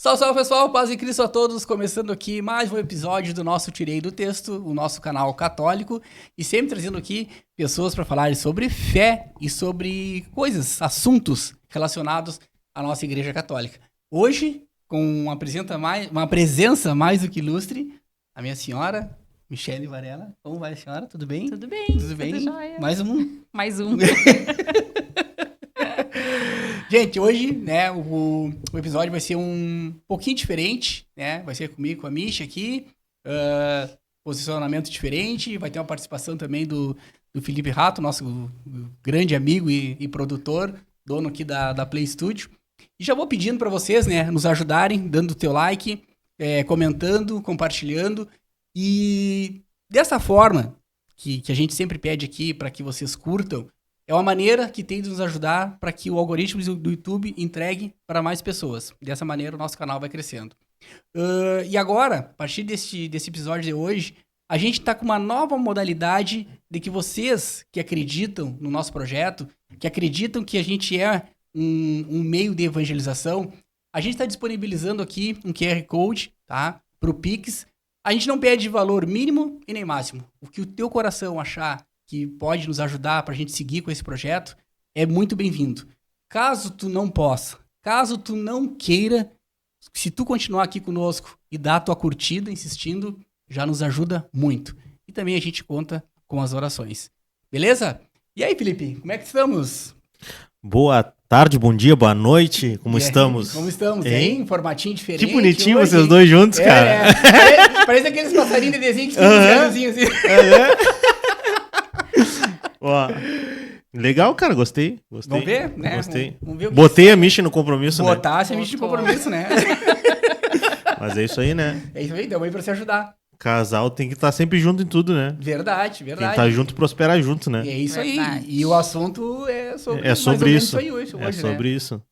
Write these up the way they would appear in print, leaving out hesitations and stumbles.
Salve, salve pessoal, paz e Cristo a todos, começando aqui mais um episódio do nosso Tirei do Texto, o nosso canal católico, e sempre trazendo aqui pessoas para falarem sobre fé e sobre coisas, assuntos relacionados à nossa Igreja Católica. Hoje, com uma presença mais do que ilustre, a minha senhora, Michele Varela. Como vai, senhora? Tudo bem? Tudo bem. Tudo bem? Tudo jóia. Mais um. Um. Gente, hoje, né, o episódio vai ser um pouquinho diferente, né? Vai ser comigo, com a Misha aqui, posicionamento diferente, vai ter uma participação também do Felipe Rato, nosso grande amigo e produtor, dono aqui da Play Studio. E já vou pedindo para vocês, né, nos ajudarem, dando o teu like, comentando, compartilhando. E dessa forma que a gente sempre pede aqui para que vocês curtam, é uma maneira que tem de nos ajudar para que o algoritmo do YouTube entregue para mais pessoas. Dessa maneira, o nosso canal vai crescendo. E agora, a partir desse episódio de hoje, a gente está com uma nova modalidade de que vocês que acreditam no nosso projeto, que acreditam que a gente é um meio de evangelização, a gente está disponibilizando aqui um QR Code, tá? Para o Pix. A gente não pede valor mínimo e nem máximo. O que o teu coração achar que pode nos ajudar para a gente seguir com esse projeto, é muito bem-vindo. Caso tu não possa, caso tu não queira, se tu continuar aqui conosco e dar a tua curtida, insistindo, já nos ajuda muito. E também a gente conta com as orações. Beleza? E aí, Felipe, como é que estamos? Boa tarde, bom dia, boa noite, como estamos? Como estamos, hein? Formatinho diferente. Que bonitinho hoje, vocês dois juntos, cara. Parece aqueles passarinhos de desenho que ficam assim. Ó, legal, cara, gostei. Vamos ver, né? Gostei. Vamos ver o que Botei a Misha no compromisso, né? Botasse a Misha no compromisso, né? Mas é isso aí, né? É isso aí, deu aí pra se ajudar. Casal tem que estar sempre junto em tudo, né? Verdade. Quem tá junto prospera junto, né? É isso Verdade. aí. E o assunto é sobre, É sobre isso. Aí hoje, É sobre né? isso.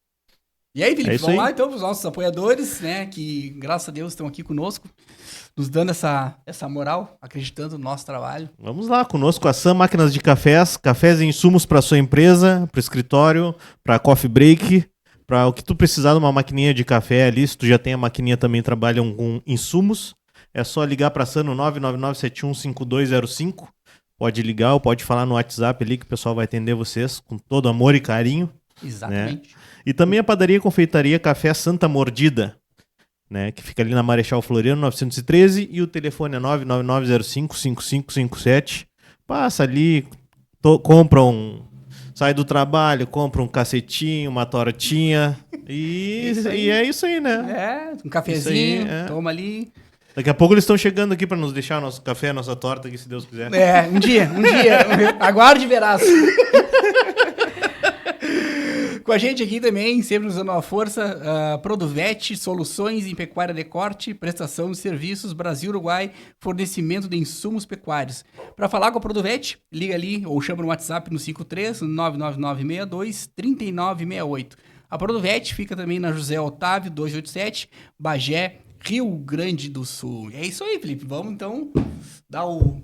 E aí, Felipe, É isso vamos aí. lá então para os nossos apoiadores, né? Que, graças a Deus, estão aqui conosco, nos dando essa moral, acreditando no nosso trabalho. Vamos lá, conosco a Sam Máquinas de Cafés e insumos para sua empresa, para o escritório, para coffee break, para o que tu precisar de uma maquininha de café ali. Se tu já tem a maquininha, também trabalham com insumos. É só ligar para a Sam no 999715205. Pode ligar ou pode falar no WhatsApp ali que o pessoal vai atender vocês com todo amor e carinho. Exatamente. Né? E também a padaria e confeitaria Café Santa Mordida, né, que fica ali na Marechal Floriano 913, e o telefone é 999055557. Passa ali, compra sai do trabalho, compra um cacetinho, uma tortinha e é isso aí, né? Um cafezinho, aí, toma ali. Daqui a pouco eles estão chegando aqui para nos deixar nosso café, nossa torta aqui, se Deus quiser. Um dia. Aguarde e verás. Com a gente aqui também, sempre nos dando uma força, Produvet, soluções em pecuária de corte, prestação de serviços, Brasil-Uruguai, fornecimento de insumos pecuários. Para falar com a Produvet, liga ali ou chama no WhatsApp no 53-99962-3968. A Produvet fica também na José Otávio, 287, Bagé, Rio Grande do Sul. É isso aí, Felipe. Vamos então dar o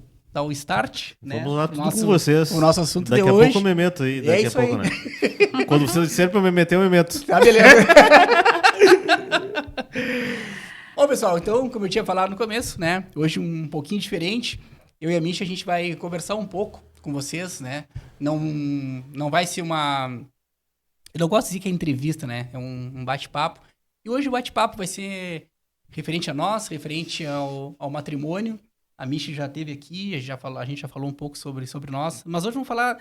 start, né? Vamos lá, tudo com vocês. O nosso assunto daqui de a hoje. pouco eu me meto aí, daqui a pouco, aí. né? Quando vocês disserem pra eu me meter, eu me meto. Tá, beleza. Bom, pessoal, então, como eu tinha falado no começo, né? Hoje um pouquinho diferente. Eu e a Misha, a gente vai conversar um pouco com vocês, né? Não vai ser uma... Eu não gosto de dizer que é entrevista, né? É um bate-papo. E hoje o bate-papo vai ser referente a nós, referente ao matrimônio. A Misha já esteve aqui, a gente já falou um pouco sobre nós. Mas hoje vamos falar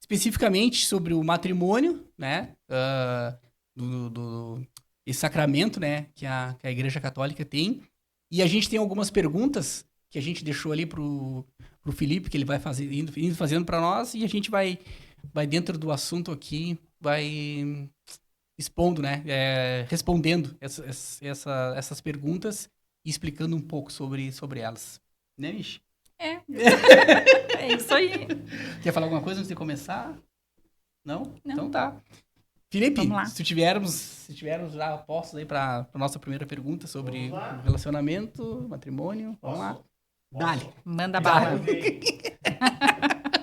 especificamente sobre o matrimônio, né? Esse sacramento, né? Que a Igreja Católica tem. E a gente tem algumas perguntas que a gente deixou ali pro Felipe, que ele vai indo fazendo para nós. E a gente vai dentro do assunto aqui, vai expondo, né? Respondendo essas perguntas e explicando um pouco sobre elas. Né, Michi? É isso aí. Quer falar alguma coisa antes de começar? Não? Não. Então tá. Felipe, Vamos lá. se tivermos já postos aí para nossa primeira pergunta sobre relacionamento, matrimônio, vamos lá. Dale. Manda bala.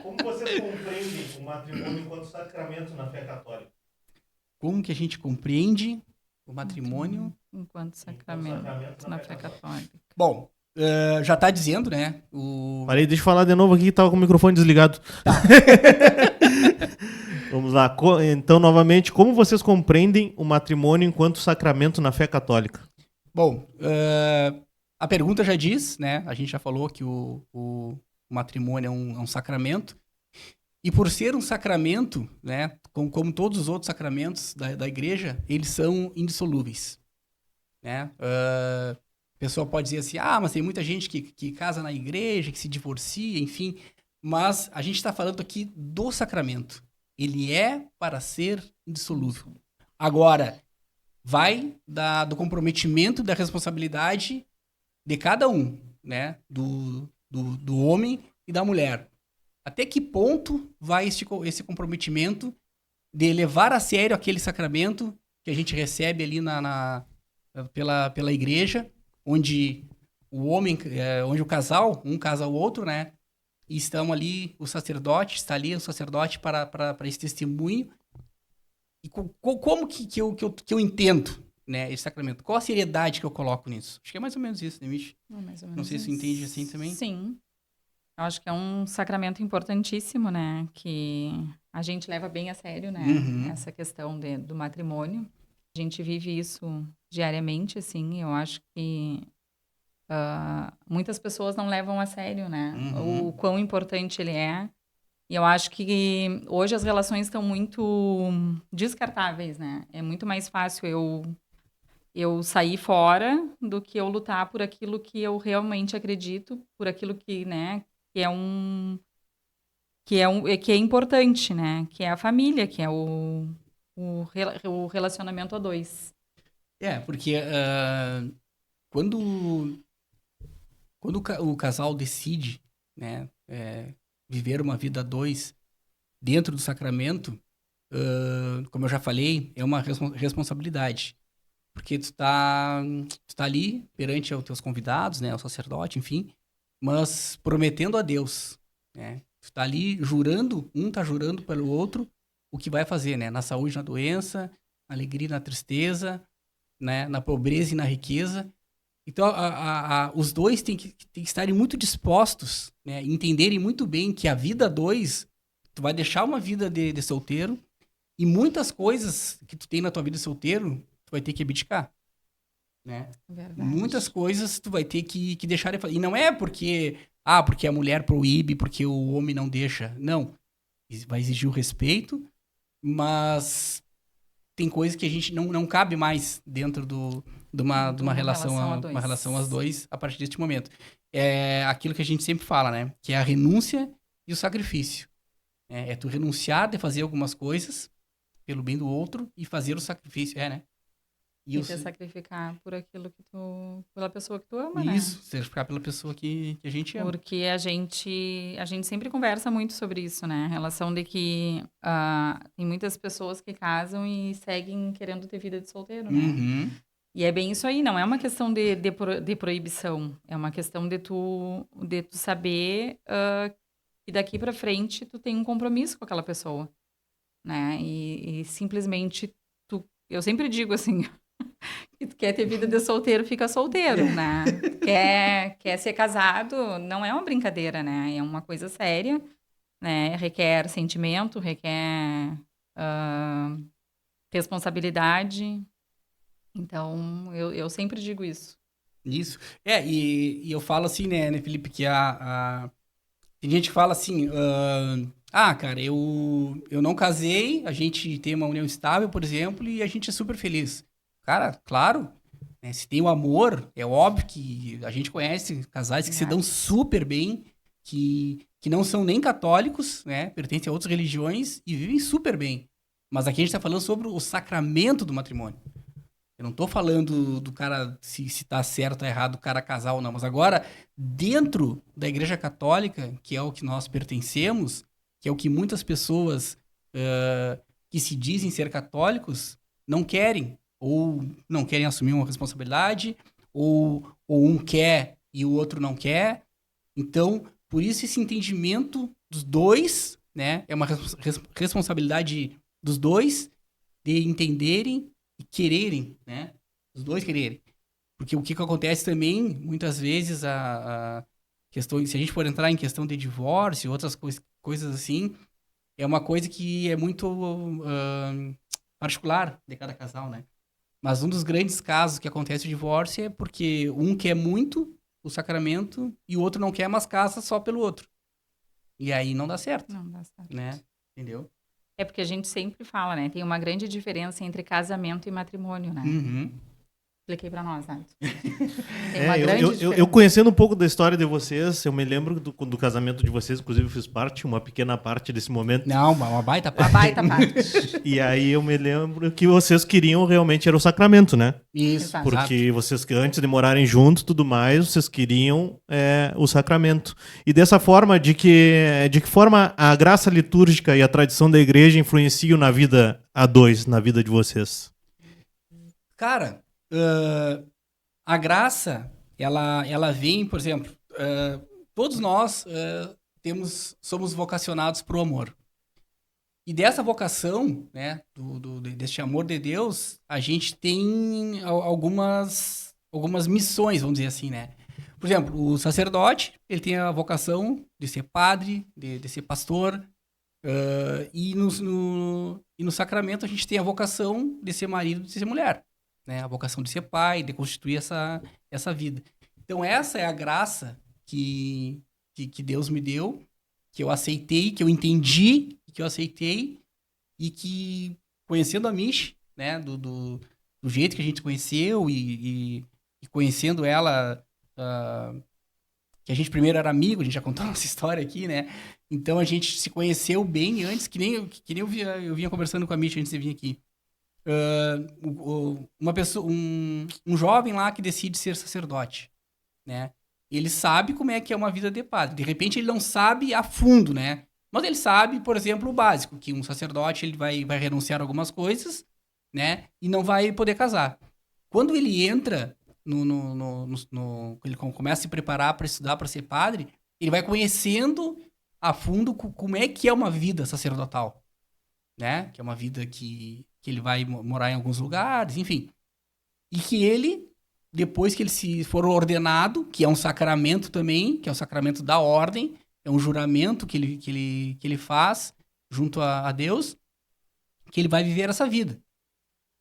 Como você compreende o matrimônio enquanto sacramento na fé católica? Como que a gente compreende O matrimônio... Enquanto sacramento na fé católica. Bom, já tá dizendo, né? Parei, deixa eu falar de novo aqui que tava com o microfone desligado. Tá. Vamos lá. Então, novamente, como vocês compreendem o matrimônio enquanto sacramento na fé católica? Bom, a pergunta já diz, né? A gente já falou que o matrimônio é um sacramento. E por ser um sacramento, né? Como todos os outros sacramentos da igreja, eles são indissolúveis. Né? A pessoa pode dizer assim, mas tem muita gente que casa na igreja, que se divorcia, enfim. Mas a gente está falando aqui do sacramento. Ele é para ser indissolúvel. Agora, vai do comprometimento, da responsabilidade de cada um, né? Do homem e da mulher. Até que ponto vai esse comprometimento de levar a sério aquele sacramento que a gente recebe ali pela igreja, onde o homem, onde o casal, um casa o outro, né? E estão ali, está ali o sacerdote para esse testemunho. E como que eu entendo, né, esse sacramento? Qual a seriedade que eu coloco nisso? Acho que é mais ou menos isso, né, Michi? Mais ou menos Não sei se você entende assim também. Sim. Eu acho que é um sacramento importantíssimo, né? Que a gente leva bem a sério, né? Uhum. Essa questão do matrimônio. A gente vive isso diariamente, assim. Eu acho que muitas pessoas não levam a sério, né? Uhum. O quão importante ele é. E eu acho que hoje as relações estão muito descartáveis, né? É muito mais fácil eu sair fora do que eu lutar por aquilo que eu realmente acredito, por aquilo que, né, que é importante, né? Que é a família, que é o relacionamento a dois. Porque quando o casal decide, né, viver uma vida a dois dentro do sacramento, como eu já falei, é uma responsabilidade. Porque tu tá ali perante os teus convidados, né, o sacerdote, enfim, mas prometendo a Deus, né? Tu tá ali jurando, um tá jurando pelo outro o que vai fazer, né? Na saúde, na doença, na alegria, na tristeza, né? Na pobreza e na riqueza. Então, os dois têm que estarem muito dispostos, né? Entenderem muito bem que a vida a dois, tu vai deixar uma vida de solteiro e muitas coisas que tu tem na tua vida de solteiro, tu vai ter que abdicar, né? Verdade. Muitas coisas tu vai ter que deixar de fazer. E não é porque a mulher proíbe, porque o homem não deixa. Não. Vai exigir o respeito, mas tem coisas que a gente não cabe mais dentro de uma relação aos dois a partir deste momento. É aquilo que a gente sempre fala, né? Que é a renúncia e o sacrifício. É tu renunciar de fazer algumas coisas pelo bem do outro e fazer o sacrifício, né? E te sacrificar por aquilo pela pessoa que tu ama, né? Isso, sacrificar pela pessoa que a gente ama. Porque a gente sempre conversa muito sobre isso, né? A relação de que tem muitas pessoas que casam e seguem querendo ter vida de solteiro, né? Uhum. E é bem isso aí, não é uma questão de proibição, é uma questão de tu saber que daqui pra frente tu tem um compromisso com aquela pessoa, né? E simplesmente eu sempre digo assim, que tu quer ter vida de solteiro, fica solteiro, né? Quer ser casado, não é uma brincadeira, né? É uma coisa séria, né? Requer sentimento, requer responsabilidade. Então, eu sempre digo isso. Isso. E eu falo assim, né, Felipe, que tem gente que fala assim, cara, eu não casei, a gente tem uma união estável, por exemplo, e a gente é super feliz. Cara, claro, né, se tem o amor, é óbvio que a gente conhece casais que se dão super bem, que não são nem católicos, né, pertencem a outras religiões e vivem super bem. Mas aqui a gente tá falando sobre o sacramento do matrimônio. Eu não tô falando do cara se tá certo ou errado o cara casar ou não, mas agora, dentro da Igreja Católica, que é o que nós pertencemos, que é o que muitas pessoas que se dizem ser católicos não querem, ou não querem assumir uma responsabilidade, ou um quer e o outro não quer. Então, por isso esse entendimento dos dois, né, é uma responsabilidade dos dois de entenderem e quererem, né? Os dois quererem. Porque o que acontece também, muitas vezes, a questão, se a gente for entrar em questão de divórcio, outras coisas assim, é uma coisa que é muito particular de cada casal, né? Mas um dos grandes casos que acontece o divórcio é porque um quer muito o sacramento e o outro não quer, mas casa só pelo outro. E aí não dá certo, Não dá certo. né? Entendeu? É porque a gente sempre fala, né? Tem uma grande diferença entre casamento e matrimônio, né? Uhum. Expliquei pra nós, Nath. Tem uma grande eu diferença. conhecendo um pouco da história de vocês, eu me lembro do casamento de vocês, inclusive eu fiz parte, uma pequena parte desse momento. Não, uma baita Uma parte. baita parte. E aí eu me lembro que vocês queriam realmente era o sacramento, né? Isso, Exato. Porque vocês, antes de morarem juntos, tudo mais, vocês queriam o sacramento. E dessa forma, de que forma a graça litúrgica e a tradição da igreja influenciam na vida a dois, na vida de vocês? Cara, a graça, ela vem, por exemplo, todos nós somos vocacionados para o amor. E dessa vocação, né, deste amor de Deus, a gente tem algumas missões, vamos dizer assim, né? Por exemplo, o sacerdote, ele tem a vocação de ser padre, de ser pastor, e no sacramento a gente tem a vocação de ser marido, de ser mulher, né? A vocação de ser pai, de constituir essa vida. Então essa é a graça que Deus me deu, que eu aceitei, que eu entendi, que eu aceitei, e que, conhecendo a Mish, né, do jeito que a gente conheceu e conhecendo ela, que a gente primeiro era amigo, a gente já contou nossa história aqui, né? Então a gente se conheceu bem antes, que nem eu vinha conversando com a Mish antes de vir aqui. Uma pessoa, um jovem lá que decide ser sacerdote, né? Ele sabe como é que é uma vida de padre. De repente ele não sabe a fundo, né? Mas ele sabe, por exemplo, o básico, que um sacerdote ele vai renunciar a algumas coisas, né? E não vai poder casar. Quando ele entra ele começa a se preparar para estudar para ser padre, ele vai conhecendo a fundo como é que é uma vida sacerdotal, né? Que é uma vida que ele vai morar em alguns lugares, enfim. E que ele, depois que ele se for ordenado, que é um sacramento também, que é o sacramento da ordem, é um juramento que ele faz junto a Deus, que ele vai viver essa vida.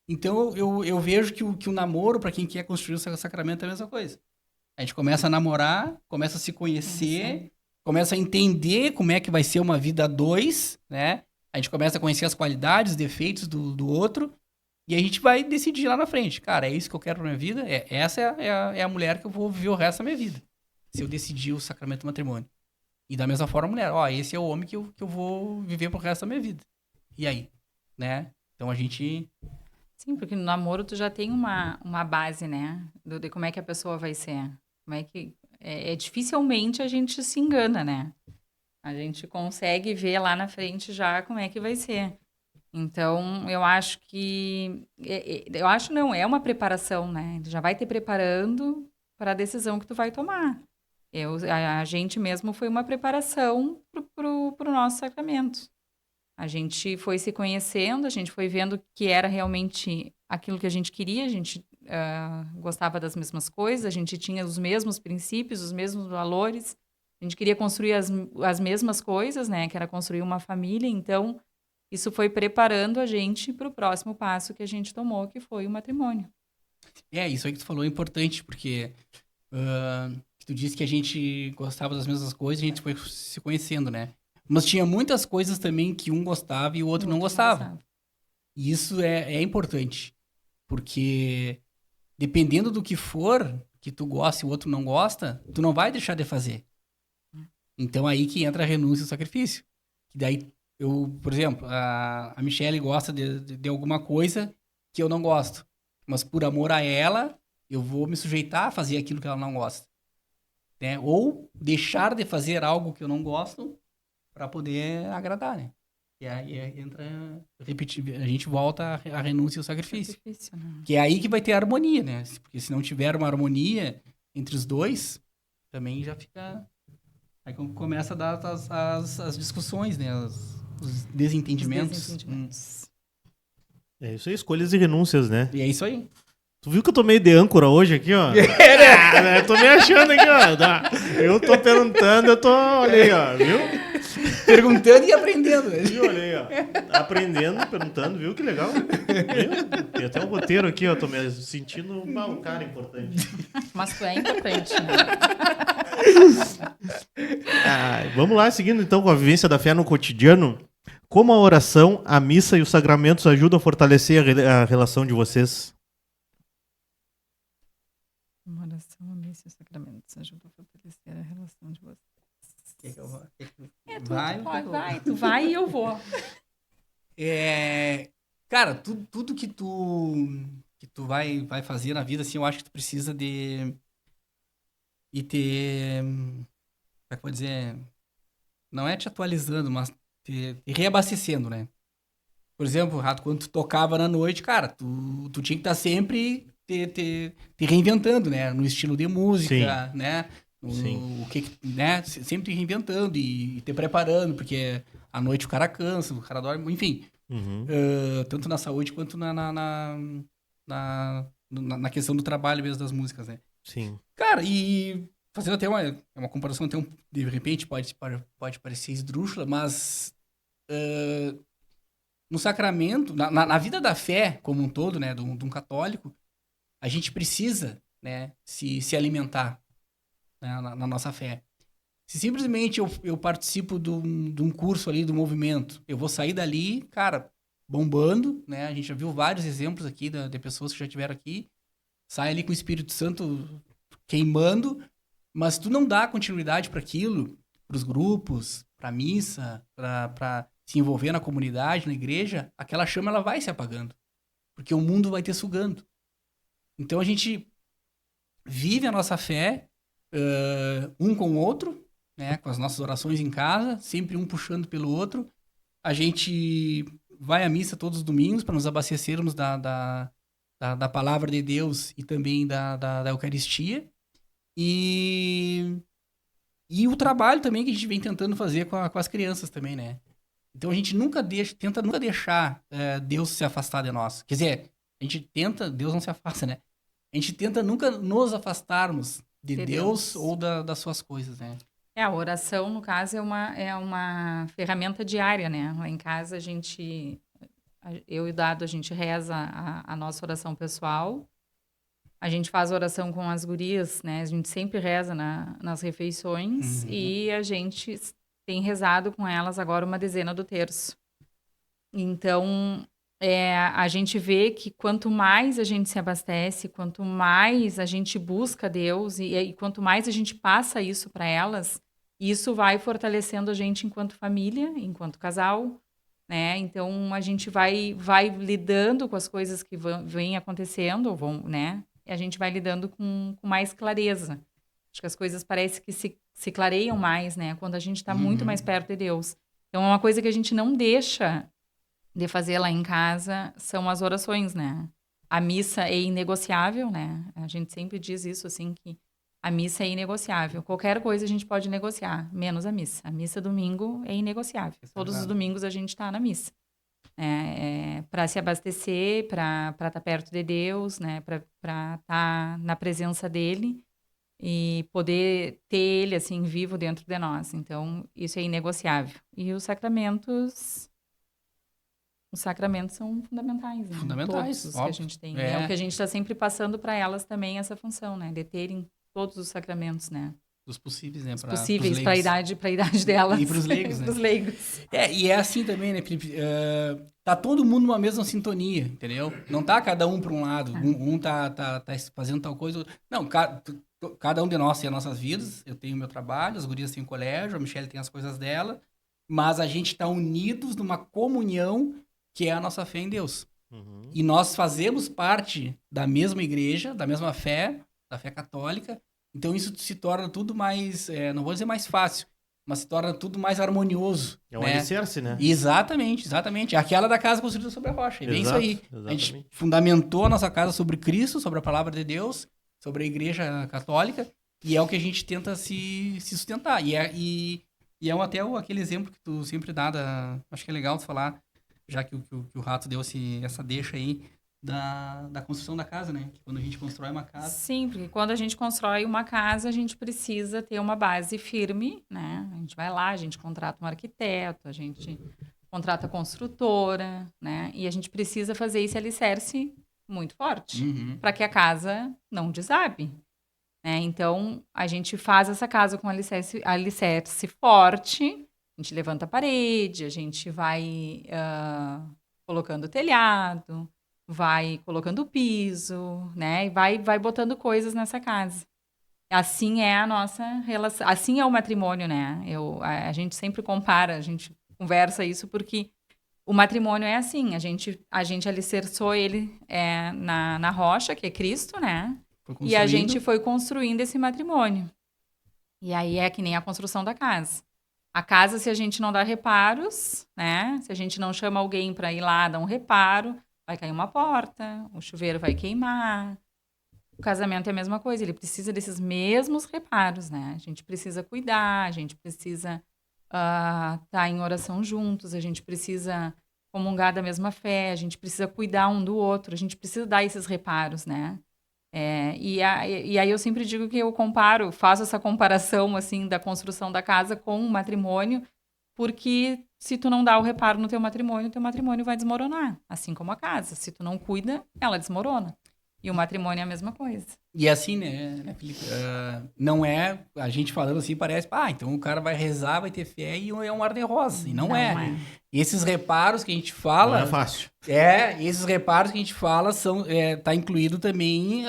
Então eu vejo que o namoro, para quem quer construir o sacramento, é a mesma coisa. A gente começa a namorar, começa a se conhecer, começa a entender como é que vai ser uma vida a dois, né? A gente começa a conhecer as qualidades, os defeitos do outro, e a gente vai decidir lá na frente. Cara, é isso que eu quero pra minha vida? Essa é a mulher que eu vou viver o resto da minha vida. Se eu decidir o sacramento do matrimônio. E da mesma forma a mulher. Ó, esse é o homem que eu vou viver pro resto da minha vida. E aí? Né? Então a gente... Sim, porque no namoro tu já tem uma base, né? De como é que a pessoa vai ser. Como é que... dificilmente a gente se engana, né? A gente consegue ver lá na frente já como é que vai ser. Então, eu acho que... Eu acho não, é uma preparação, né? Tu já vai te preparando para a decisão que tu vai tomar. A gente mesmo foi uma preparação pro nosso sacramento. A gente foi se conhecendo, a gente foi vendo que era realmente aquilo que a gente queria, a gente gostava das mesmas coisas, a gente tinha os mesmos princípios, os mesmos valores, a gente queria construir as mesmas coisas, né? Que era construir uma família, então isso foi preparando a gente para o próximo passo que a gente tomou, que foi o matrimônio. Isso aí que tu falou é importante, porque tu disse que a gente gostava das mesmas coisas, a gente foi se conhecendo, né? Mas tinha muitas coisas também que um gostava e o outro não gostava. E isso é importante, porque dependendo do que for, que tu gosta e o outro não gosta, tu não vai deixar de fazer. Então aí que entra a renúncia e o sacrifício. E daí, por exemplo, a Michelle gosta de alguma coisa que eu não gosto. Mas por amor a ela, eu vou me sujeitar a fazer aquilo que ela não gosta. Né? Ou deixar de fazer algo que eu não gosto para poder agradar, né? E aí entra, a gente volta à renúncia e ao sacrifício. Né? Que é aí que vai ter harmonia, né? Porque se não tiver uma harmonia entre os dois, também já fica... Aí começa a dar as discussões, né? Os desentendimentos. É isso aí, escolhas e renúncias, né? E é isso aí. Tu viu que eu tô meio de âncora hoje aqui, ó? Eu tô me achando aqui, ó. Eu tô perguntando, olha aí, ó, viu? Perguntando e aprendendo. Viu, olha aí, ó. Aprendendo, perguntando, viu? Que legal. Viu? Tem até um roteiro aqui, ó. Tô me sentindo um cara importante. Mas tu é importante, né? Vamos lá, seguindo então com a vivência da fé no cotidiano. Como a oração, a missa e os sacramentos ajudam a fortalecer a relação de vocês? Uma oração, a missa e os sacramentos ajudam a fortalecer a relação de vocês. Tu vai e eu vou. Cara, tudo que tu vai fazer na vida, assim, eu acho que tu precisa de ter, como é que eu vou dizer, não é te atualizando, mas te reabastecendo, né? Por exemplo, Rato, quando tu tocava na noite, cara, tu tinha que estar sempre te reinventando, né? No estilo de música, né? Sim. O que, né? Sempre te reinventando e te preparando, porque à noite o cara cansa, o cara dorme, enfim. Uhum. Tanto na saúde quanto na questão do trabalho mesmo das músicas, né? Sim. Cara, e fazendo até uma comparação, até de repente pode parecer esdrúxula, mas no sacramento, na vida da fé como um todo, né, de um católico, a gente precisa, né, se alimentar, né, na nossa fé. Se simplesmente eu participo de um curso ali, do movimento, eu vou sair dali, cara, bombando, né? A gente já viu vários exemplos aqui de pessoas que já estiveram aqui, sai ali com o Espírito Santo queimando, mas tu não dá continuidade para aquilo, para os grupos, para a missa, para se envolver na comunidade, na igreja, aquela chama ela vai se apagando, porque o mundo vai te sugando. Então a gente vive a nossa fé um com o outro, né, com as nossas orações em casa, sempre um puxando pelo outro. A gente vai à missa todos os domingos para nos abastecermos da palavra de Deus e também da Eucaristia. E o trabalho também que a gente vem tentando fazer com as crianças também, né? Então a gente tenta nunca deixar Deus se afastar de nós. Quer dizer, a gente tenta, Deus não se afasta, né? A gente tenta nunca nos afastarmos de Deus ou das suas coisas, né? A oração, no caso, é uma ferramenta diária, né? Lá em casa, eu e o Dado, a gente reza a nossa oração pessoal. A gente faz oração com as gurias, né? A gente sempre reza nas refeições. Uhum. E a gente tem rezado com elas agora uma dezena do terço. Então, a gente vê que quanto mais a gente se abastece, quanto mais a gente busca Deus e quanto mais a gente passa isso para elas, isso vai fortalecendo a gente enquanto família, enquanto casal, né? Então, a gente vai lidando com as coisas que vêm acontecendo, né? E a gente vai lidando com mais clareza. Acho que as coisas parecem que se clareiam mais, né? Quando a gente está muito mais perto de Deus. Então, é uma coisa que a gente não deixa de fazer lá em casa, são as orações, né? A missa é inegociável, né? A gente sempre diz isso, assim, que a missa é inegociável. Qualquer coisa a gente pode negociar, menos a missa. A missa domingo é inegociável. Todos os domingos a gente está na missa. Para se abastecer, para estar perto de Deus, né? Para estar na presença dele e poder ter ele, assim, vivo dentro de nós. Então, isso é inegociável. E os sacramentos são fundamentais, né? Fundamentais, Todos os óbvio. que a gente tem. É o que a gente está sempre passando para elas também, essa função, né? De terem todos os sacramentos, né? Dos possíveis, né? Os possíveis para a idade delas. E para os leigos, né? Pros leigos. E é assim também, né, Felipe? Tá todo mundo numa mesma sintonia, entendeu? Não tá cada um para um lado. Um tá fazendo tal coisa. Não, cada um de nós tem as nossas vidas. Eu tenho o meu trabalho, as gurias têm o colégio, a Michelle tem as coisas dela. Mas a gente tá unidos numa comunhão que é a nossa fé em Deus. Uhum. E nós fazemos parte da mesma igreja, da mesma fé, da fé católica. Então isso se torna tudo mais, não vou dizer mais fácil, mas se torna tudo mais harmonioso. É um né? alicerce, né? Exatamente. Aquela da casa construída sobre a rocha. É bem isso aí. Exatamente. A gente fundamentou a nossa casa sobre Cristo, sobre a palavra de Deus, sobre a igreja católica, e é o que a gente tenta se sustentar. E é até aquele exemplo que tu sempre dá, acho que é legal tu falar. já que o Rato deu essa deixa aí da construção da casa, né? Que quando a gente constrói uma casa... Sim, porque quando a gente constrói uma casa, a gente precisa ter uma base firme, né? A gente vai lá, a gente contrata um arquiteto, a gente contrata a construtora, né? E a gente precisa fazer esse alicerce muito forte para que a casa não desabe, né? Então, a gente faz essa casa com alicerce forte, a gente levanta a parede, a gente vai colocando telhado, vai colocando piso, né? E vai botando coisas nessa casa. Assim é a nossa relação, assim é o matrimônio, né? A gente sempre compara, a gente conversa isso porque o matrimônio é assim, a gente alicerçou ele na rocha, que é Cristo, né? E a gente foi construindo esse matrimônio. E aí é que nem a construção da casa. A casa, se a gente não dá reparos, né? Se a gente não chama alguém para ir lá dar um reparo, vai cair uma porta, o chuveiro vai queimar. O casamento é a mesma coisa, ele precisa desses mesmos reparos, né? A gente precisa cuidar, a gente precisa estar em oração juntos, a gente precisa comungar da mesma fé, a gente precisa cuidar um do outro, a gente precisa dar esses reparos, né? E aí eu sempre digo que faço essa comparação, assim, da construção da casa com o matrimônio, porque se tu não dá o reparo no teu matrimônio vai desmoronar, assim como a casa. Se tu não cuida, ela desmorona. E o matrimônio é a mesma coisa. E assim, né, Felipe? Não é, a gente falando assim, parece, então o cara vai rezar, vai ter fé e é um mar de rosa. E não é. E esses reparos que a gente fala... Não é fácil. Esses reparos que a gente fala tá incluído também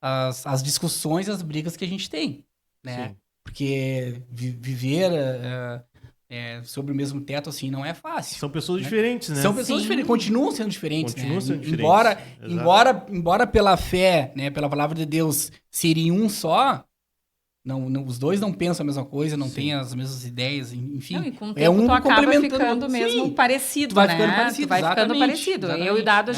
as discussões, as brigas que a gente tem, né? Sim. Porque viver sobre o mesmo teto, assim, não é fácil. São pessoas diferentes, né? São pessoas diferentes, continuam sendo diferentes, Continuam sendo né? diferentes. Embora pela fé, né, pela palavra de Deus, serem um só, os dois não pensam a mesma coisa, não têm as mesmas ideias, enfim. Não, e com o tempo tu acaba ficando mesmo parecido, tu vai né? ficando parecido, tu vai ficando parecido. Exatamente, Eu e o Dado,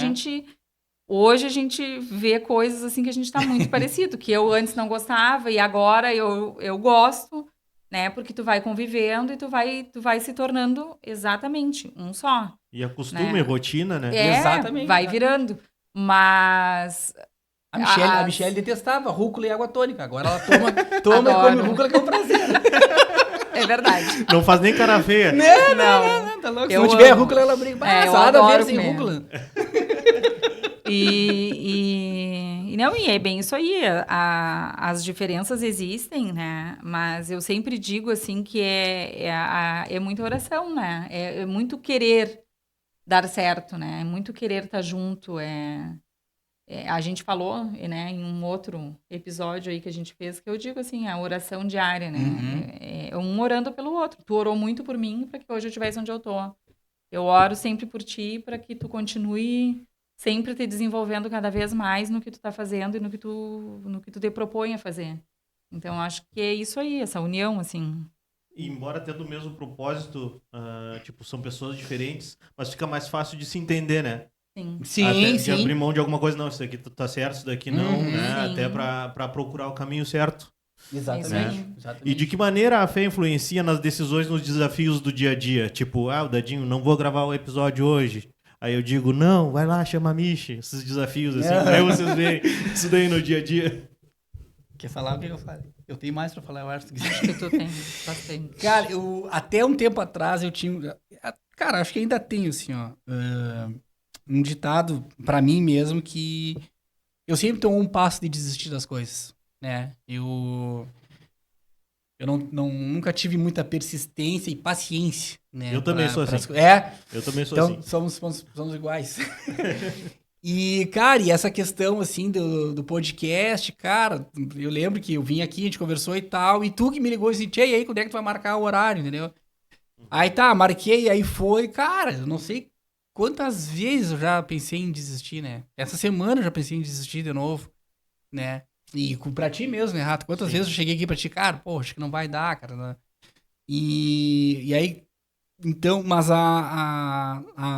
hoje a gente vê coisas assim que a gente tá muito parecido, que eu antes não gostava e agora eu gosto, né? Porque tu vai convivendo e tu vai se tornando exatamente um só. E a costume, rotina, né? Exatamente. Vai virando. Mas... A Michelle detestava rúcula e água tônica. Agora ela toma e come rúcula, que é um prazer. É verdade. Não faz nem cara feia. Não, tá louco. Se não tiver rúcula, ela briga. Salada verde sem rúcula. E é bem isso aí. As diferenças existem, né? Mas eu sempre digo, assim, que é muita oração, né? É muito querer dar certo, né? É muito querer estar junto, a gente falou, né, em um outro episódio aí que a gente fez, que eu digo assim, a oração diária, né? É um orando pelo outro. Tu orou muito por mim para que hoje eu estivesse onde eu tô. Eu oro sempre por ti para que tu continue sempre te desenvolvendo cada vez mais no que tu tá fazendo e no que tu te propõe a fazer. Então, acho que é isso aí, essa união, assim. E embora tendo o mesmo propósito, são pessoas diferentes, mas fica mais fácil de se entender, né? Sim. De abrir mão de alguma coisa, não, isso daqui tá certo, isso daqui não, né? Sim. Até pra procurar o caminho certo. Exatamente. E de que maneira a fé influencia nas decisões, nos desafios do dia a dia? Tipo, o Dadinho, não vou gravar o episódio hoje. Aí eu digo, não, vai lá, chama a Michi. Esses desafios, assim, aí vocês veem isso daí no dia a dia. Quer falar o que eu falei? Eu tenho mais pra falar, eu acho. Acho que tu tem bastante. Cara, até um tempo atrás eu tinha... Cara, acho que ainda tenho, assim, ó... um ditado pra mim mesmo que eu sempre tomo um passo de desistir das coisas, né? Eu nunca tive muita persistência e paciência, né? Eu também sou assim. Eu também sou então, assim. somos iguais. E, cara, e essa questão, assim, do podcast, cara, eu lembro que eu vim aqui, a gente conversou e tal, e tu que me ligou e disse, e aí, quando é que tu vai marcar o horário, entendeu? Aí tá, marquei, aí foi, cara, eu não sei quantas vezes eu já pensei em desistir, né? Essa semana eu já pensei em desistir de novo, né? E pra ti mesmo, né, Rato? Quantas vezes eu cheguei aqui pra ti, cara, pô, acho que não vai dar, cara. Né? E aí, Então, mas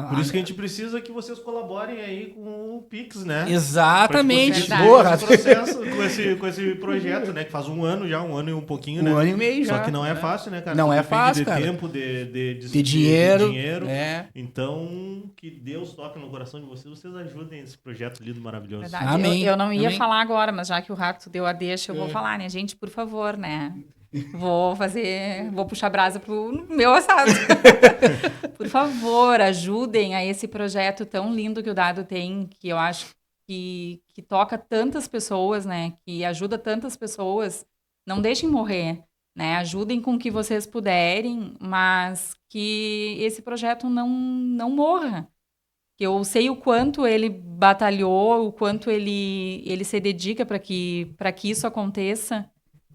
Por isso que a gente precisa que vocês colaborem aí com o Pix, né? Exatamente. Verdade. Boa, Esse processo, com esse projeto, né? Que faz um ano já, um ano e um pouquinho, né? um ano e meio já. Só que não é fácil, né, cara? Não Isso é depende fácil, de cara. tempo, De dinheiro. É. Então, que Deus toque no coração de vocês ajudem esse projeto lindo, maravilhoso. Verdade. Amém. Eu não ia Amém. falar agora, mas já que o Rato deu a deixa, eu vou falar, né? Gente, por favor, né? Vou puxar brasa pro meu assado. Por favor, ajudem a esse projeto tão lindo que o Dado tem, que eu acho que toca tantas pessoas, né? Que ajuda tantas pessoas. Não deixem morrer, né? Ajudem com o que vocês puderem, mas que esse projeto não morra. Que eu sei o quanto ele batalhou, o quanto ele se dedica para que isso aconteça,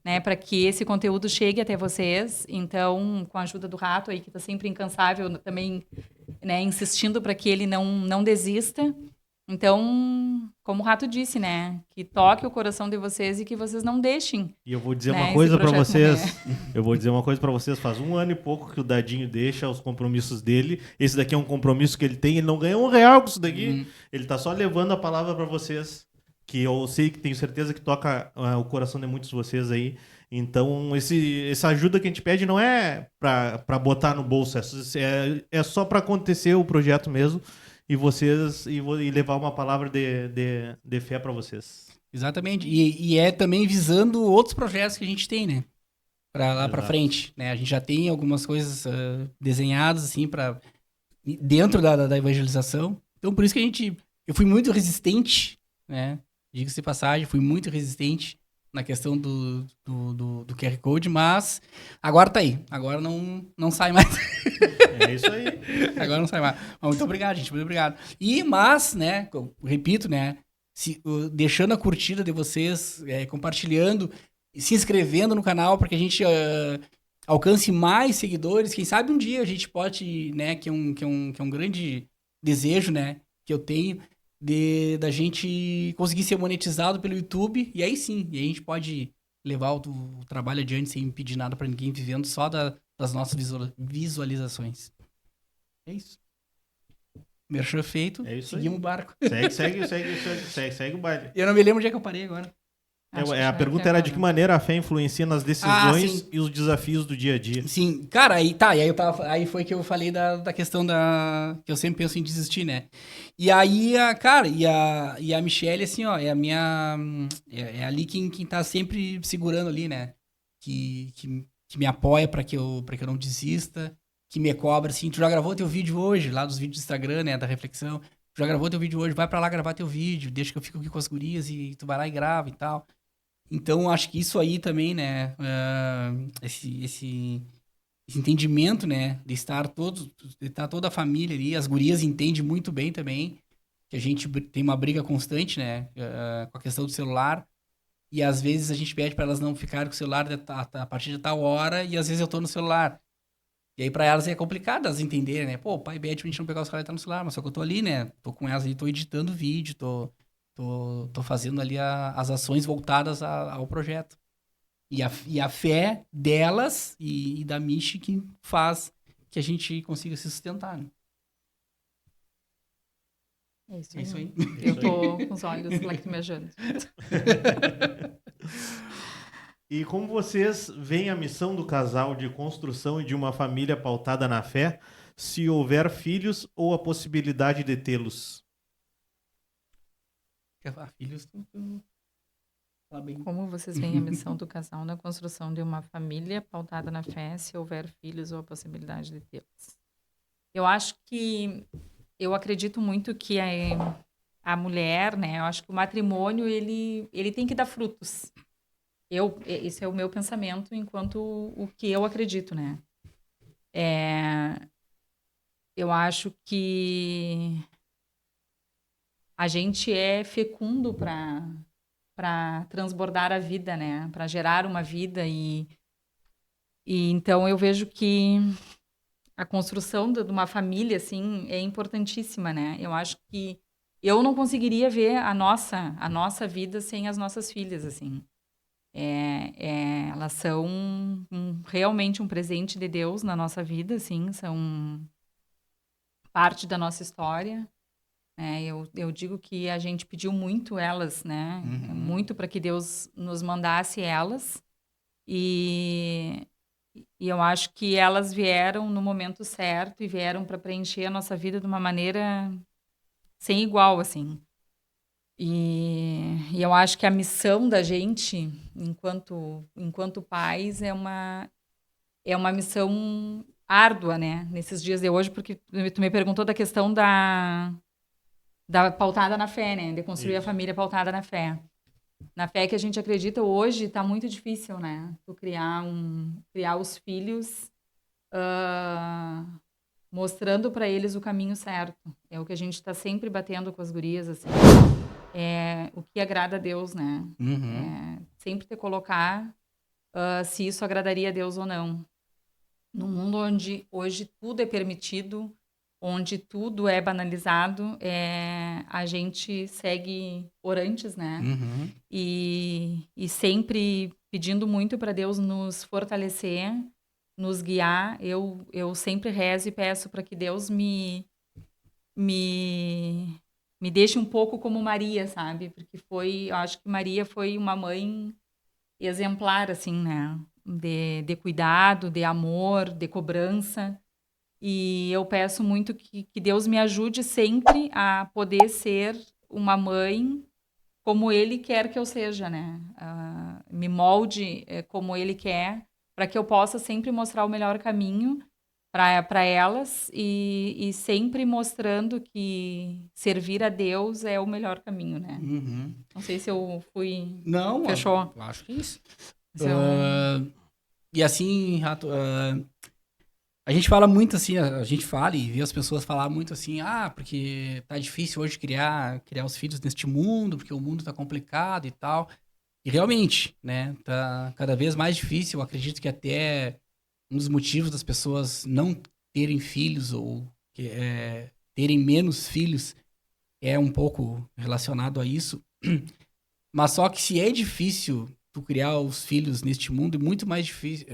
né? Para que esse conteúdo chegue até vocês. Então, com a ajuda do Rato aí, que está sempre incansável também, né? Insistindo para que ele não desista. Então, como o Rato disse, né? Que toque o coração de vocês e que vocês não deixem. E eu vou dizer Né, uma esse coisa pra projeto vocês. Eu vou dizer uma coisa pra vocês. Faz um ano e pouco que o Dadinho deixa os compromissos dele. Esse daqui é um compromisso que ele tem. Ele não ganha R$1 com isso daqui. Ele tá só levando a palavra pra vocês. Que eu sei, que tenho certeza que toca o coração de muitos de vocês aí. Então, essa ajuda que a gente pede não é pra botar no bolso. É só pra acontecer o projeto mesmo. E levar uma palavra de fé pra vocês. Exatamente. E é também visando outros projetos que a gente tem, né? Pra lá pra Exato. frente, né? A gente já tem algumas coisas desenhadas, assim, dentro da evangelização. Então, por isso que eu fui muito resistente, né? Diga-se de passagem, fui muito resistente na questão do QR Code, mas agora tá aí. Agora não sai mais. É isso aí. Agora não sai mais. Mas muito obrigado, gente. Muito obrigado. Mas, né, eu repito, né, deixando a curtida de vocês, compartilhando, se inscrevendo no canal para que a gente alcance mais seguidores. Quem sabe um dia a gente pode, né, que é um grande desejo, né, que eu tenho, da gente conseguir ser monetizado pelo YouTube. E aí sim, a gente pode levar o trabalho adiante sem pedir nada para ninguém, vivendo só das nossas visualizações. É isso. Merchan feito, É isso seguimos aí. o barco. Segue o baile. Eu não me lembro onde é que eu parei agora. Acho que A já pergunta foi era agora. de que maneira a fé influencia nas decisões sim. e os desafios do dia a dia. Sim, cara, aí foi que eu falei da questão que eu sempre penso em desistir, né? E aí, a Michelle, assim, ó, é a minha, é ali quem tá sempre segurando ali, né? Que me apoia pra que eu não desista, que me cobra, assim, tu já gravou teu vídeo hoje, lá dos vídeos do Instagram, né, da reflexão, tu já gravou teu vídeo hoje, vai pra lá gravar teu vídeo, deixa que eu fico aqui com as gurias e tu vai lá e grava e tal. Então, acho que isso aí também, né, esse entendimento, né, de estar toda a família ali, as gurias entendem muito bem também, que a gente tem uma briga constante, né, com a questão do celular, e às vezes a gente pede para elas não ficarem com o celular a partir de tal hora, e às vezes eu tô no celular. E aí pra elas é complicado elas entenderem, né, pô, o pai pede pra gente não pegar o celular e tá no celular, mas só que eu tô ali, né, tô com elas ali, tô editando vídeo, tô fazendo ali as ações voltadas ao projeto. E a fé delas e da Michi que faz que a gente consiga se sustentar, né? É isso É isso aí. Eu tô com os olhos lacrimejando. E como vocês veem a missão do casal de construção e de uma família pautada na fé, se houver filhos ou a possibilidade de tê-los? Filhos, fala bem. Como vocês veem a missão do casal na construção de uma família pautada na fé, se houver filhos ou a possibilidade de tê-los? Eu acredito muito que a mulher, né? Eu acho que o matrimônio, ele tem que dar frutos. Esse é o meu pensamento enquanto o que eu acredito, né? Eu acho que a gente é fecundo para transbordar a vida, né? Para gerar uma vida e então eu vejo que a construção de uma família assim é importantíssima, né? Eu acho que eu não conseguiria ver a nossa vida sem as nossas filhas, assim. Elas são realmente um presente de Deus na nossa vida, assim, são parte da nossa história. Eu digo que a gente pediu muito elas, né? Muito para que Deus nos mandasse elas. E eu acho que elas vieram no momento certo e vieram para preencher a nossa vida de uma maneira sem igual, assim. E eu acho que a missão da gente, enquanto pais, é uma missão árdua, né? Nesses dias de hoje, porque tu me perguntou da questão da pautada na fé, né? De construir a família pautada na fé. Na fé que a gente acredita hoje está muito difícil, né? Tu criar os filhos mostrando para eles o caminho certo. É o que a gente está sempre batendo com as gurias, assim. É o que agrada a Deus, né? Sempre te colocar se isso agradaria a Deus ou não. Num mundo onde hoje tudo é permitido, onde tudo é banalizado, a gente segue orantes, né? E sempre pedindo muito para Deus nos fortalecer, nos guiar. Eu sempre rezo e peço para que Deus me deixe um pouco como Maria, sabe? Porque eu acho que Maria foi uma mãe exemplar, assim, né? De cuidado, de amor, de cobrança. E eu peço muito que Deus me ajude sempre a poder ser uma mãe como Ele quer que eu seja, né? Me molde como Ele quer, para que eu possa sempre mostrar o melhor caminho para elas e sempre mostrando que servir a Deus é o melhor caminho, né? Não sei se eu fui... Não, Fechou? eu acho que é isso. Então... E assim, Rato, a gente fala muito assim, a gente fala e vê as pessoas falar muito assim, porque tá difícil hoje criar os filhos neste mundo, porque o mundo tá complicado e tal. E realmente, né, tá cada vez mais difícil. Eu acredito que até um dos motivos das pessoas não terem filhos ou terem menos filhos é um pouco relacionado a isso. Mas só que se é difícil tu criar os filhos neste mundo, é muito mais difícil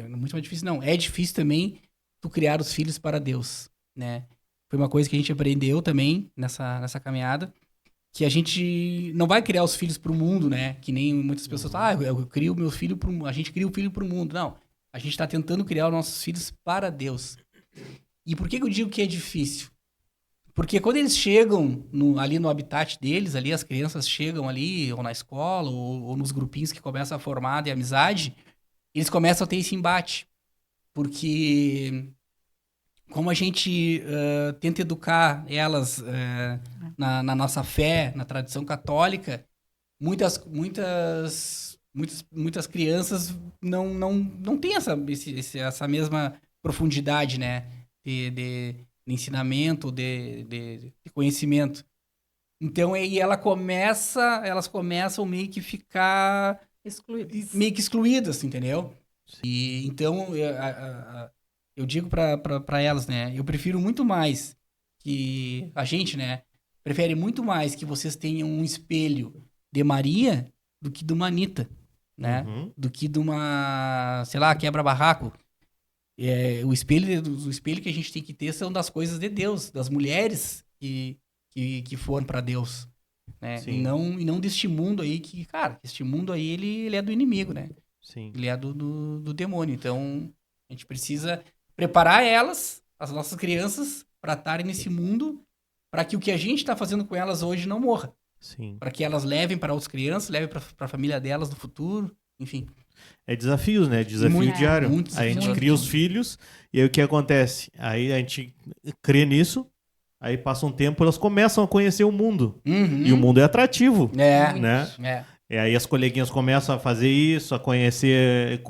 não, é difícil também tu criar os filhos para Deus, né? Foi uma coisa que a gente aprendeu também nessa caminhada, que a gente não vai criar os filhos para o mundo, né? Que nem muitas pessoas falam, eu crio meu filho a gente cria o filho para o mundo. Não, a gente está tentando criar os nossos filhos para Deus. E por que eu digo que é difícil? Porque quando eles chegam ali no habitat deles, ali as crianças chegam ali, ou na escola, ou nos grupinhos que começam a formar de amizade, eles começam a ter esse embate. Porque como a gente tenta educar elas na nossa fé, na tradição católica, muitas crianças não têm essa mesma profundidade, né? De ensinamento, de conhecimento. Então, aí elas começam meio que ficar meio que excluídas, entendeu? E então eu digo para elas, né? Eu prefiro muito mais que a gente, né? Prefere muito mais que vocês tenham um espelho de Maria do que de uma Anitta, né? Do que de uma, sei lá, quebra-barraco. O espelho que a gente tem que ter são das coisas de Deus, das mulheres que foram para Deus, né? E não deste mundo aí que, cara, este mundo aí ele é do inimigo, né? Sim. Ele é do demônio. Então, a gente precisa preparar elas, as nossas crianças, para estarem nesse mundo, para que o que a gente está fazendo com elas hoje não morra. Sim. Para que elas levem para outras crianças, levem para a família delas no futuro, enfim. É desafios, né? Desafio diário. Aí a gente cria os filhos, e aí o que acontece? Aí a gente crê nisso, aí passa um tempo, elas começam a conhecer o mundo. E o mundo é atrativo, né? E aí as coleguinhas começam a fazer isso, a conhecer.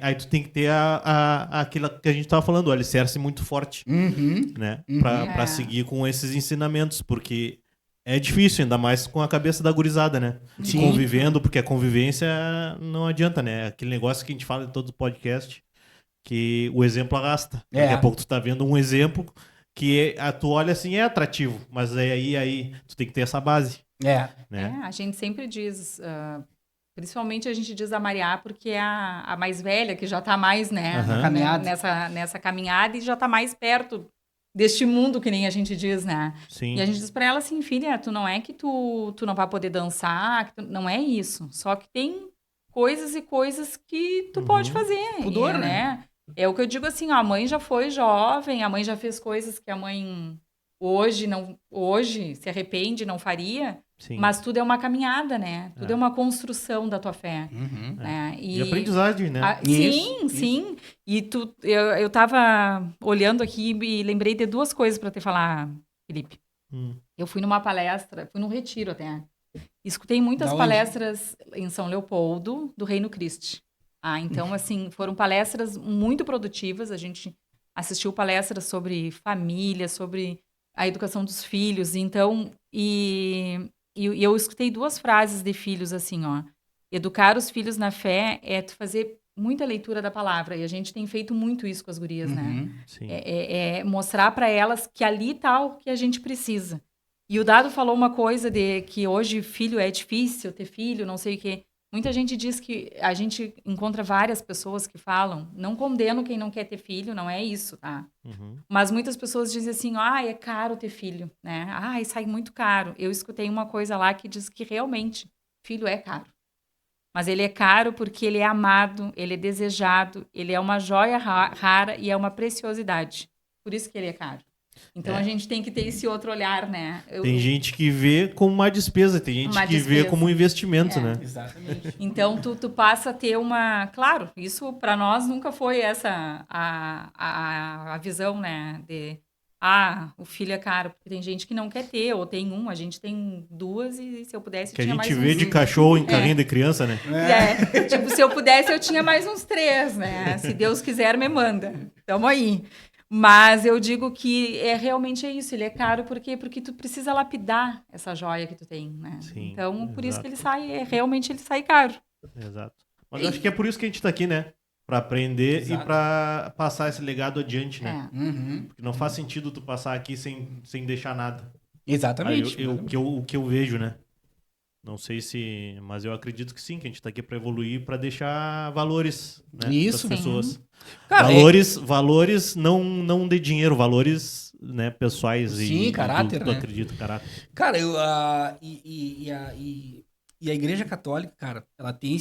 Aí tu tem que ter aquilo que a gente tava falando, o alicerce muito forte, né? Pra seguir com esses ensinamentos, porque é difícil, ainda mais com a cabeça da gurizada, né? Sim. Convivendo, porque a convivência não adianta, né? Aquele negócio que a gente fala em todo o podcast, que o exemplo arrasta. Daqui a pouco tu tá vendo um exemplo que tu olha assim, é atrativo, mas aí tu tem que ter essa base. É. Né? A gente sempre diz, Principalmente a gente diz a Mariá, porque é a mais velha, que já tá mais, né, Aham. Caminhada. nessa caminhada e já tá mais perto deste mundo, que nem a gente diz, né? Sim. E a gente diz pra ela assim, filha, tu não é que tu não vai poder dançar, não é isso. Só que tem coisas e coisas que tu pode fazer. Pudor, e, né? É o que eu digo assim, ó, a mãe já foi jovem, a mãe já fez coisas que a mãe hoje se arrepende, não faria, Sim. mas tudo é uma caminhada, né? Tudo é uma construção da tua fé, Uhum. né? E aprendizagem, né? Sim, Isso, sim. E eu tava olhando aqui e lembrei de duas coisas para te falar, Felipe. Hum. Eu fui numa palestra, fui num retiro até. Escutei muitas Da onde? palestras em São Leopoldo, do Reino Christi. Então, assim, foram palestras muito produtivas. A gente assistiu palestras sobre família, sobre a educação dos filhos. Então, e eu escutei duas frases de filhos assim, ó. Educar os filhos na fé é tu fazer muita leitura da palavra. E a gente tem feito muito isso com as gurias, né? Uhum. Sim. É mostrar para elas que ali tá o que a gente precisa. E o Dado falou uma coisa de que hoje filho é difícil, ter filho, não sei o quê. Muita gente diz que a gente encontra várias pessoas que falam, não condeno quem não quer ter filho, não é isso, tá? Uhum. Mas muitas pessoas dizem assim, é caro ter filho, né? Sai muito caro. Eu escutei uma coisa lá que diz que realmente filho é caro. Mas ele é caro porque ele é amado, ele é desejado, ele é uma joia rara e é uma preciosidade. Por isso que ele é caro. Então, a gente tem que ter esse outro olhar, né? Tem gente que vê como uma despesa, tem gente Uma que vê despesa. como um investimento, né? Exatamente. Então, tu passa a ter uma... Claro, isso para nós nunca foi essa a visão, né? O filho é caro, porque tem gente que não quer ter, ou tem um, a gente tem duas, e se eu pudesse, Que a tinha gente mais vê uns. de cachorro em carrinho de criança, né? Tipo, se eu pudesse, eu tinha mais uns 3, né? Se Deus quiser, me manda. Tamo aí. Mas eu digo que realmente é isso, ele é caro porque tu precisa lapidar essa joia que tu tem, né? Sim, Então, por isso que ele exato. realmente ele sai caro. Exato. Mas eu acho que é por isso que a gente tá aqui, né? Pra aprender Exato. e pra passar esse legado adiante, né? Uhum. Porque não faz sentido tu passar aqui sem deixar nada. Exatamente. O que eu vejo, né? Não sei se... Mas eu acredito que sim, que a gente tá aqui pra evoluir, pra deixar valores, né? Isso. Pras pessoas. Sim. Cara, Valores não de dinheiro, valores, né, pessoais. Sim, caráter, tu né? acredita, caráter. Cara, e a Igreja Católica, cara, ela tem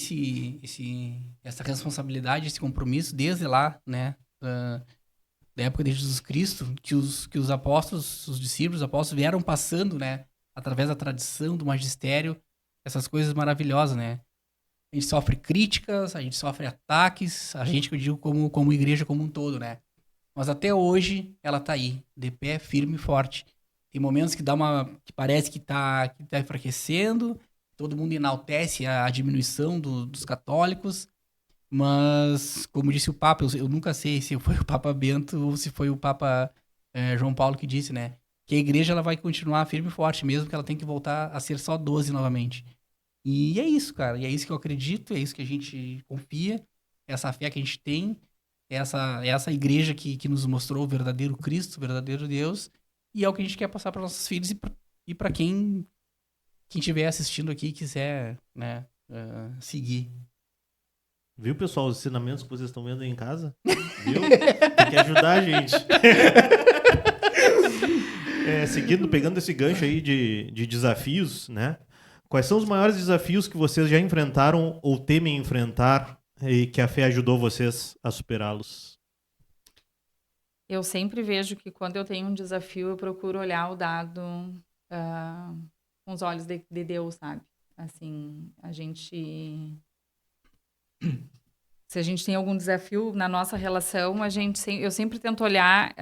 essa responsabilidade, esse compromisso desde lá, né? Da época de Jesus Cristo, que os apóstolos, os discípulos, os apóstolos vieram passando, né? Através da tradição, do magistério, essas coisas maravilhosas, né? A gente sofre críticas, a gente sofre ataques, a gente, que eu digo, como igreja como um todo, né? Mas até hoje ela tá aí, de pé, firme e forte. Tem momentos que que parece que tá enfraquecendo, todo mundo enaltece a diminuição dos católicos, mas, como disse o Papa, eu nunca sei se foi o Papa Bento ou se foi o Papa João Paulo que disse, né? Que a igreja ela vai continuar firme e forte, mesmo que ela tenha que voltar a ser só 12 novamente. E é isso, cara. E é isso que eu acredito, é isso que a gente confia, essa fé que a gente tem, essa igreja que nos mostrou o verdadeiro Cristo, o verdadeiro Deus, e é o que a gente quer passar para nossos filhos e para quem estiver assistindo aqui e quiser, né, seguir. Viu, pessoal, os ensinamentos que vocês estão vendo aí em casa? Viu? Tem que ajudar a gente. Pegando esse gancho aí de desafios, né? Quais são os maiores desafios que vocês já enfrentaram ou temem enfrentar e que a fé ajudou vocês a superá-los? Eu sempre vejo que quando eu tenho um desafio, eu procuro olhar o Dado com os olhos de Deus, sabe? Assim, se a gente tem algum desafio na nossa relação, eu sempre tento olhar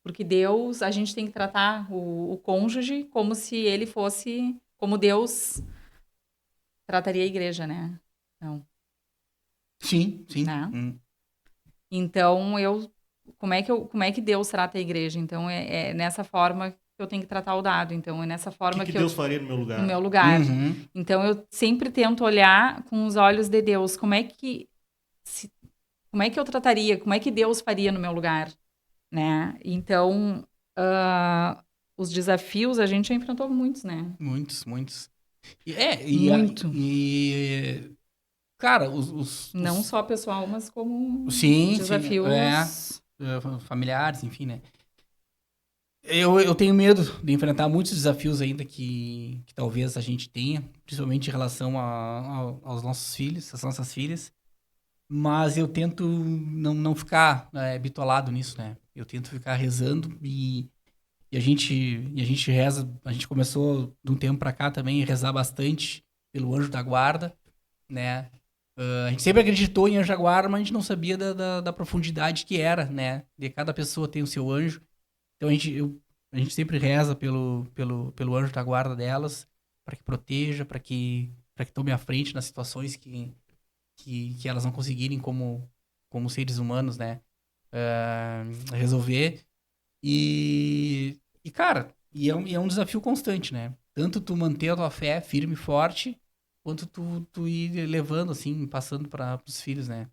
porque Deus, a gente tem que tratar o cônjuge como se ele fosse, como Deus trataria a igreja, né? Então, Sim. Né? Então, como é que Deus trata a igreja? Então, é nessa forma que eu tenho que tratar o Dado. Então, é nessa forma que Deus faria no meu lugar? No meu lugar. Uhum. Então, eu sempre tento olhar com os olhos de Deus. Como é que eu trataria? Como é que Deus faria no meu lugar? Né? Então, os desafios, a gente já enfrentou muitos, né? Muitos. Muito. Cara, Não só pessoal, mas como sim, desafios. Familiares, enfim, né? Eu tenho medo de enfrentar muitos desafios ainda que talvez a gente tenha, principalmente em relação aos nossos filhos, às nossas filhas. Mas eu tento não ficar bitolado nisso, né? Eu tento ficar rezando e a gente reza. A gente começou de um tempo pra cá também a rezar bastante pelo anjo da guarda, né? A gente sempre acreditou em anjo da guarda, mas a gente não sabia da profundidade que era, né? De cada pessoa tem o seu anjo. Então a gente sempre reza pelo anjo da guarda delas, para que proteja, para que tome a frente nas situações que elas não conseguirem como seres humanos, né? Resolver. Cara, é um desafio constante, né? Tanto tu manter a tua fé firme e forte, quanto tu ir levando, assim, passando para os filhos, né?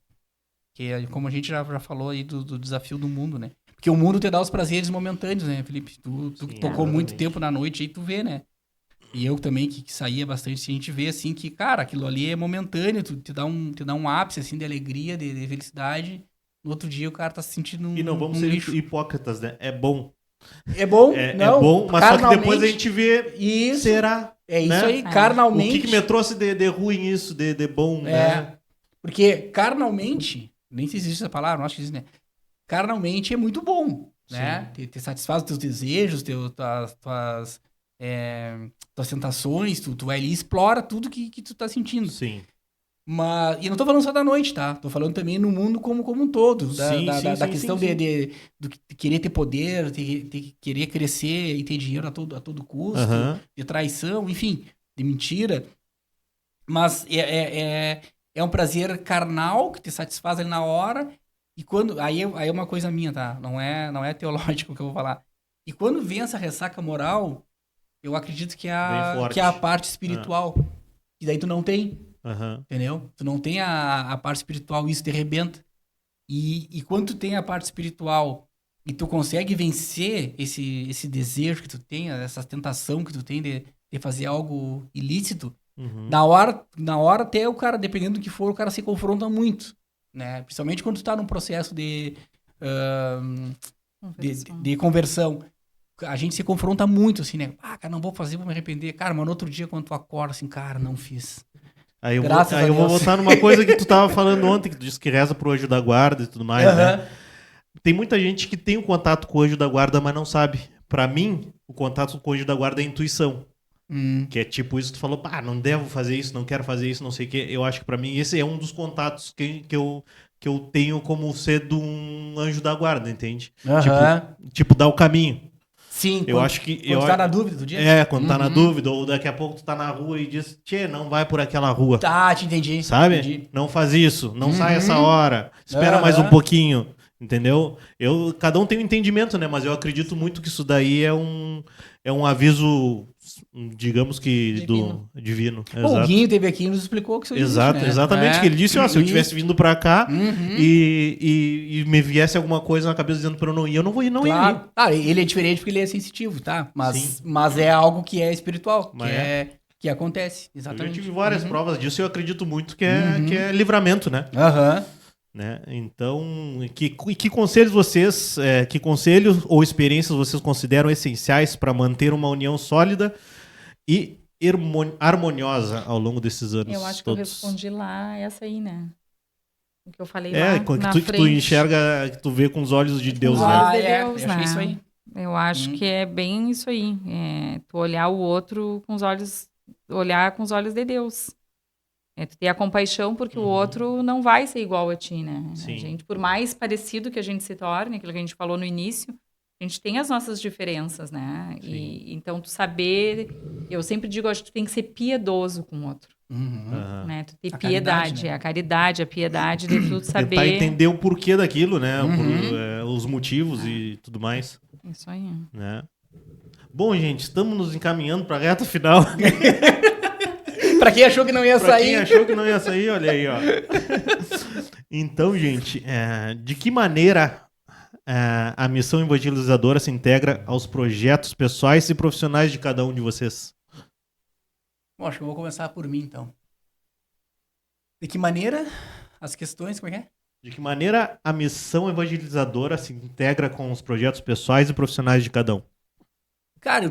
Que é como a gente já falou aí do desafio do mundo, né? Porque o mundo te dá os prazeres momentâneos, né, Felipe? Tu Sim, tocou muito exatamente. tempo na noite aí, tu vê, né? E eu também, que saía bastante, a gente vê, assim, que, cara, aquilo ali é momentâneo, tu te dá um ápice, assim, de alegria, de felicidade. No outro dia o cara tá se sentindo E não vamos um ser lixo. hipócritas, né? É bom. É bom? É Não, bom, mas só que depois a gente vê. Isso, Será? é isso né? aí, É. carnalmente. O que me trouxe de ruim isso, de bom, né? Porque carnalmente, nem sei se existe essa palavra, não acho que existe, né? Carnalmente é muito bom, né? Te satisfaz os teus desejos, tuas tentações, tu vai ali e explora tudo que tu tá sentindo. Sim. E não tô falando só da noite, tá? Tô falando também no mundo como um todo. Da questão sim. de querer ter poder, de querer crescer e ter dinheiro a todo custo, Aham. de traição, enfim, de mentira. Mas é um prazer carnal que te satisfaz ali na hora. E quando. Aí é uma coisa minha, tá? Não é teológico que eu vou falar. E quando vem essa ressaca moral, eu acredito que Bem forte. que é a parte espiritual. E daí tu não tem. Aham. Entendeu? Tu não tem a parte espiritual, isso te arrebenta. E quando tu tem a parte espiritual e tu consegue vencer esse desejo que tu tem, essa tentação que tu tem de fazer algo ilícito, Uhum. na hora até o cara, dependendo do que for, o cara se confronta muito, né? Principalmente quando tu tá num processo de conversão. A gente se confronta muito, assim, né? Ah, cara, não vou fazer, vou me arrepender. Cara, mas no outro dia, quando tu acorda, assim, cara, não fiz. Aí eu Graças a vou Deus. voltar numa coisa que tu tava falando ontem, que tu disse que reza pro anjo da guarda e tudo mais, né? Tem muita gente que tem o contato com o anjo da guarda, mas não sabe. Pra mim, o contato com o anjo da guarda é intuição. Que é tipo isso, tu falou, não devo fazer isso, não quero fazer isso, não sei o quê. Eu acho que pra mim esse é um dos contatos que eu tenho como ser de um anjo da guarda, entende? Tipo, dar o caminho. Sim, Eu acho que. Quando tá na dúvida do dia? Quando tá na dúvida, ou daqui a pouco tu tá na rua e diz, tchê, não vai por aquela rua. Tá, te entendi. Sabe? Entendi. Não faz isso, não sai essa hora, espera mais um pouquinho, entendeu? Cada um tem um entendimento, né? Mas eu acredito muito que isso daí é um aviso, digamos que divino. O Guinho teve aqui e nos explicou que isso existe, né? Exatamente, que ele disse, se eu tivesse vindo pra cá e me viesse alguma coisa na cabeça dizendo pra eu não ir, eu não vou ir, não Claro. ir. Ele é diferente porque ele é sensitivo, tá? Mas é algo que é espiritual, que acontece, Eu exatamente. já tive várias provas disso e eu acredito muito que é livramento, né? Né? Então, que conselhos vocês, que conselhos ou experiências vocês consideram essenciais para manter uma união sólida e harmoniosa ao longo desses anos? Eu acho que eu respondi lá essa aí, né? O que eu falei que tu enxerga, que tu vê com os olhos de Deus, com os né? olhos de Deus, eu achei né? isso aí. Eu acho que é bem isso aí. Tu olhar o outro com os olhos, olhar com os olhos de Deus. Tu ter a compaixão porque o outro não vai ser igual a ti, né? Sim. A gente, por mais parecido que a gente se torne, aquilo que a gente falou no início, a gente tem as nossas diferenças, né? E então tu saber, eu sempre digo, acho que tu tem que ser piedoso com o outro, né? Tu ter piedade, a caridade, a piedade de tu saber. Tentar entender o porquê daquilo, né? Os motivos e tudo mais. Isso aí. Né? Bom, gente, estamos nos encaminhando para a reta final. Pra quem achou que não ia sair. Quem achou que não ia sair, olha aí, ó. Então, gente, de que maneira a missão evangelizadora se integra aos projetos pessoais e profissionais de cada um de vocês? Bom, acho que eu vou começar por mim, então. De que maneira as questões, como é que é? De que maneira a missão evangelizadora se integra com os projetos pessoais e profissionais de cada um? Cara,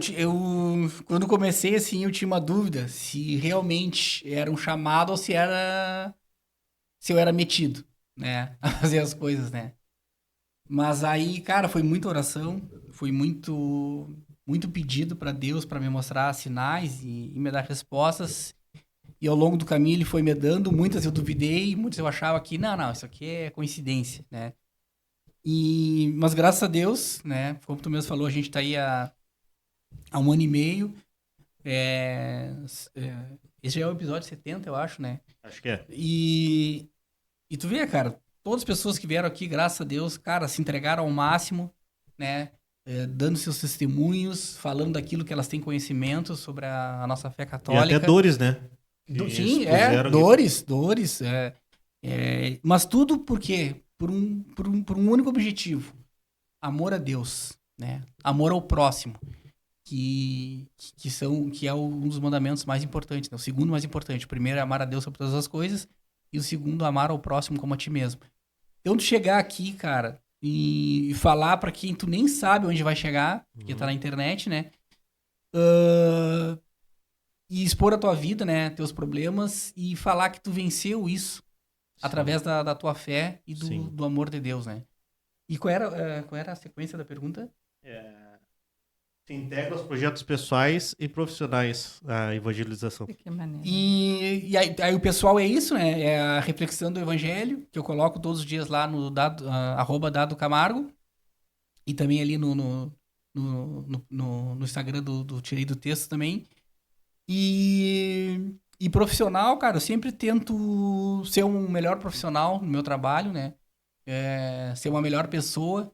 quando comecei, assim, eu tinha uma dúvida se realmente era um chamado ou se eu era metido, né, a fazer as coisas, né. Mas aí, cara, foi muita oração, foi muito pedido pra Deus pra me mostrar sinais e me dar respostas. E ao longo do caminho ele foi me dando, muitas eu duvidei, muitas eu achava que, não, isso aqui é coincidência, né. Mas graças a Deus, né, como tu mesmo falou, a gente tá aí há 1 ano e meio. Esse já é o episódio 70, eu acho, né? Acho que é. E tu vê, cara, todas as pessoas que vieram aqui, graças a Deus, cara, se entregaram ao máximo, né? Dando seus testemunhos, falando daquilo que elas têm conhecimento sobre a nossa fé E católica. até dores, né? Sim, Expuseram dores. Mas tudo por quê? Por um único objetivo. Amor a Deus, né? Amor ao próximo. Que é um dos mandamentos mais importantes, né? O segundo mais importante. O primeiro é amar a Deus sobre todas as coisas, e o segundo, amar ao próximo como a ti mesmo. Então, tu chegar aqui, cara, e falar pra quem tu nem sabe onde vai chegar, porque tá na internet, né? E expor a tua vida, né? Teus problemas, e falar que tu venceu isso através da tua fé e do amor de Deus, né? E qual era a sequência da pergunta? Se integra aos projetos pessoais e profissionais a evangelização. De que maneira? E aí o pessoal é isso, né? É a reflexão do evangelho, que eu coloco todos os dias lá no @Dado Camargo. E também ali no Instagram do Tirei do Texto também. E profissional, cara, eu sempre tento ser um melhor profissional no meu trabalho, né? Ser uma melhor pessoa.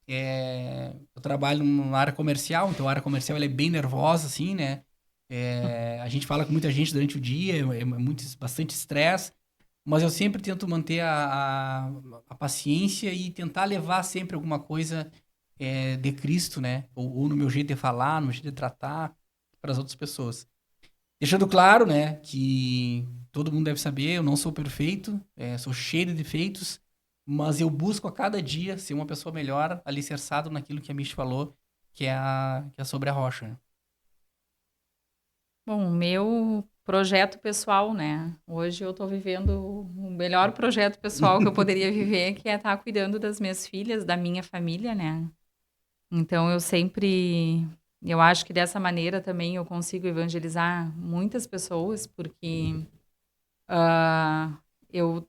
Eu trabalho na área comercial, então a área comercial ela é bem nervosa, assim, né? A gente fala com muita gente durante o dia, bastante estresse, mas eu sempre tento manter a paciência e tentar levar sempre alguma coisa de Cristo, né? Ou no meu jeito de falar, no meu jeito de tratar para as outras pessoas. Deixando claro, né, que todo mundo deve saber, eu não sou perfeito, sou cheio de defeitos, mas eu busco a cada dia ser uma pessoa melhor, alicerçado naquilo que a Mish falou, que é sobre a rocha, né? Bom, o meu projeto pessoal, né? Hoje eu tô vivendo o melhor projeto pessoal que eu poderia viver, que é estar cuidando das minhas filhas, da minha família, né? Então eu acho que dessa maneira também eu consigo evangelizar muitas pessoas, porque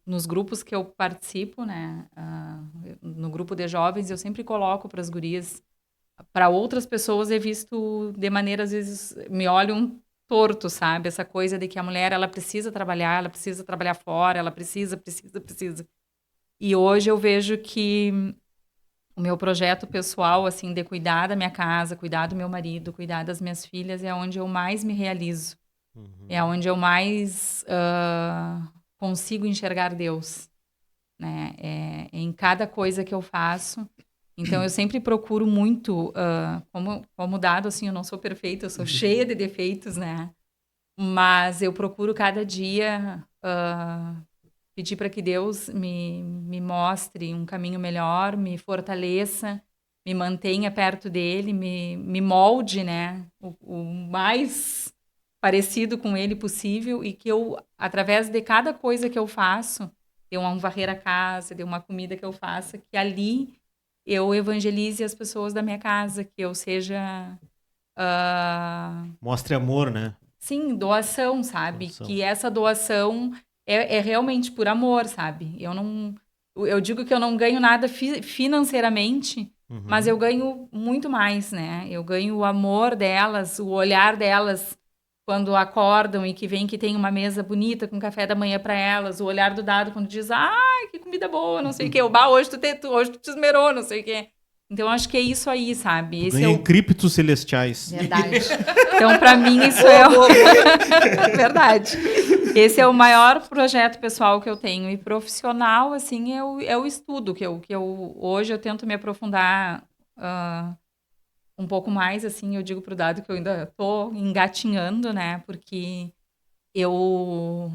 nos grupos que eu participo, né? No grupo de jovens, eu sempre coloco para as gurias, para outras pessoas é visto de maneira, às vezes, me olham torto, sabe? Essa coisa de que a mulher, ela precisa trabalhar fora, ela precisa. E hoje eu vejo que o meu projeto pessoal, assim, de cuidar da minha casa, cuidar do meu marido, cuidar das minhas filhas, é onde eu mais me realizo. É onde eu mais consigo enxergar Deus, né? Em cada coisa que eu faço. Então, eu sempre procuro muito, como dado, assim, eu não sou perfeita, eu sou cheia de defeitos, né? Mas eu procuro cada dia pedir para que Deus me mostre um caminho melhor, me fortaleça, me mantenha perto dele, me molde, né? O mais parecido com ele possível, e que eu, através de cada coisa que eu faço, de um varrer a casa, de uma comida que eu faça, que ali eu evangelize as pessoas da minha casa, que eu seja... Mostre amor, né? Sim, doação, sabe? Doação. Que essa doação é realmente por amor, sabe? Eu digo que eu não ganho nada financeiramente, mas eu ganho muito mais, né? Eu ganho o amor delas, o olhar delas quando acordam e que vem que tem uma mesa bonita com café da manhã para elas, o olhar do Dado quando diz, ai, que comida boa, não sei o quê, hoje tu te esmerou, não sei o quê. Então, acho que é isso aí, sabe? Esse ganha em criptos celestiais. Verdade. Então, para mim, isso verdade. Esse é o maior projeto pessoal que eu tenho. E profissional, assim, é o estudo, que eu hoje eu tento me aprofundar um pouco mais, assim, eu digo pro Dado que eu ainda tô engatinhando, né? Porque eu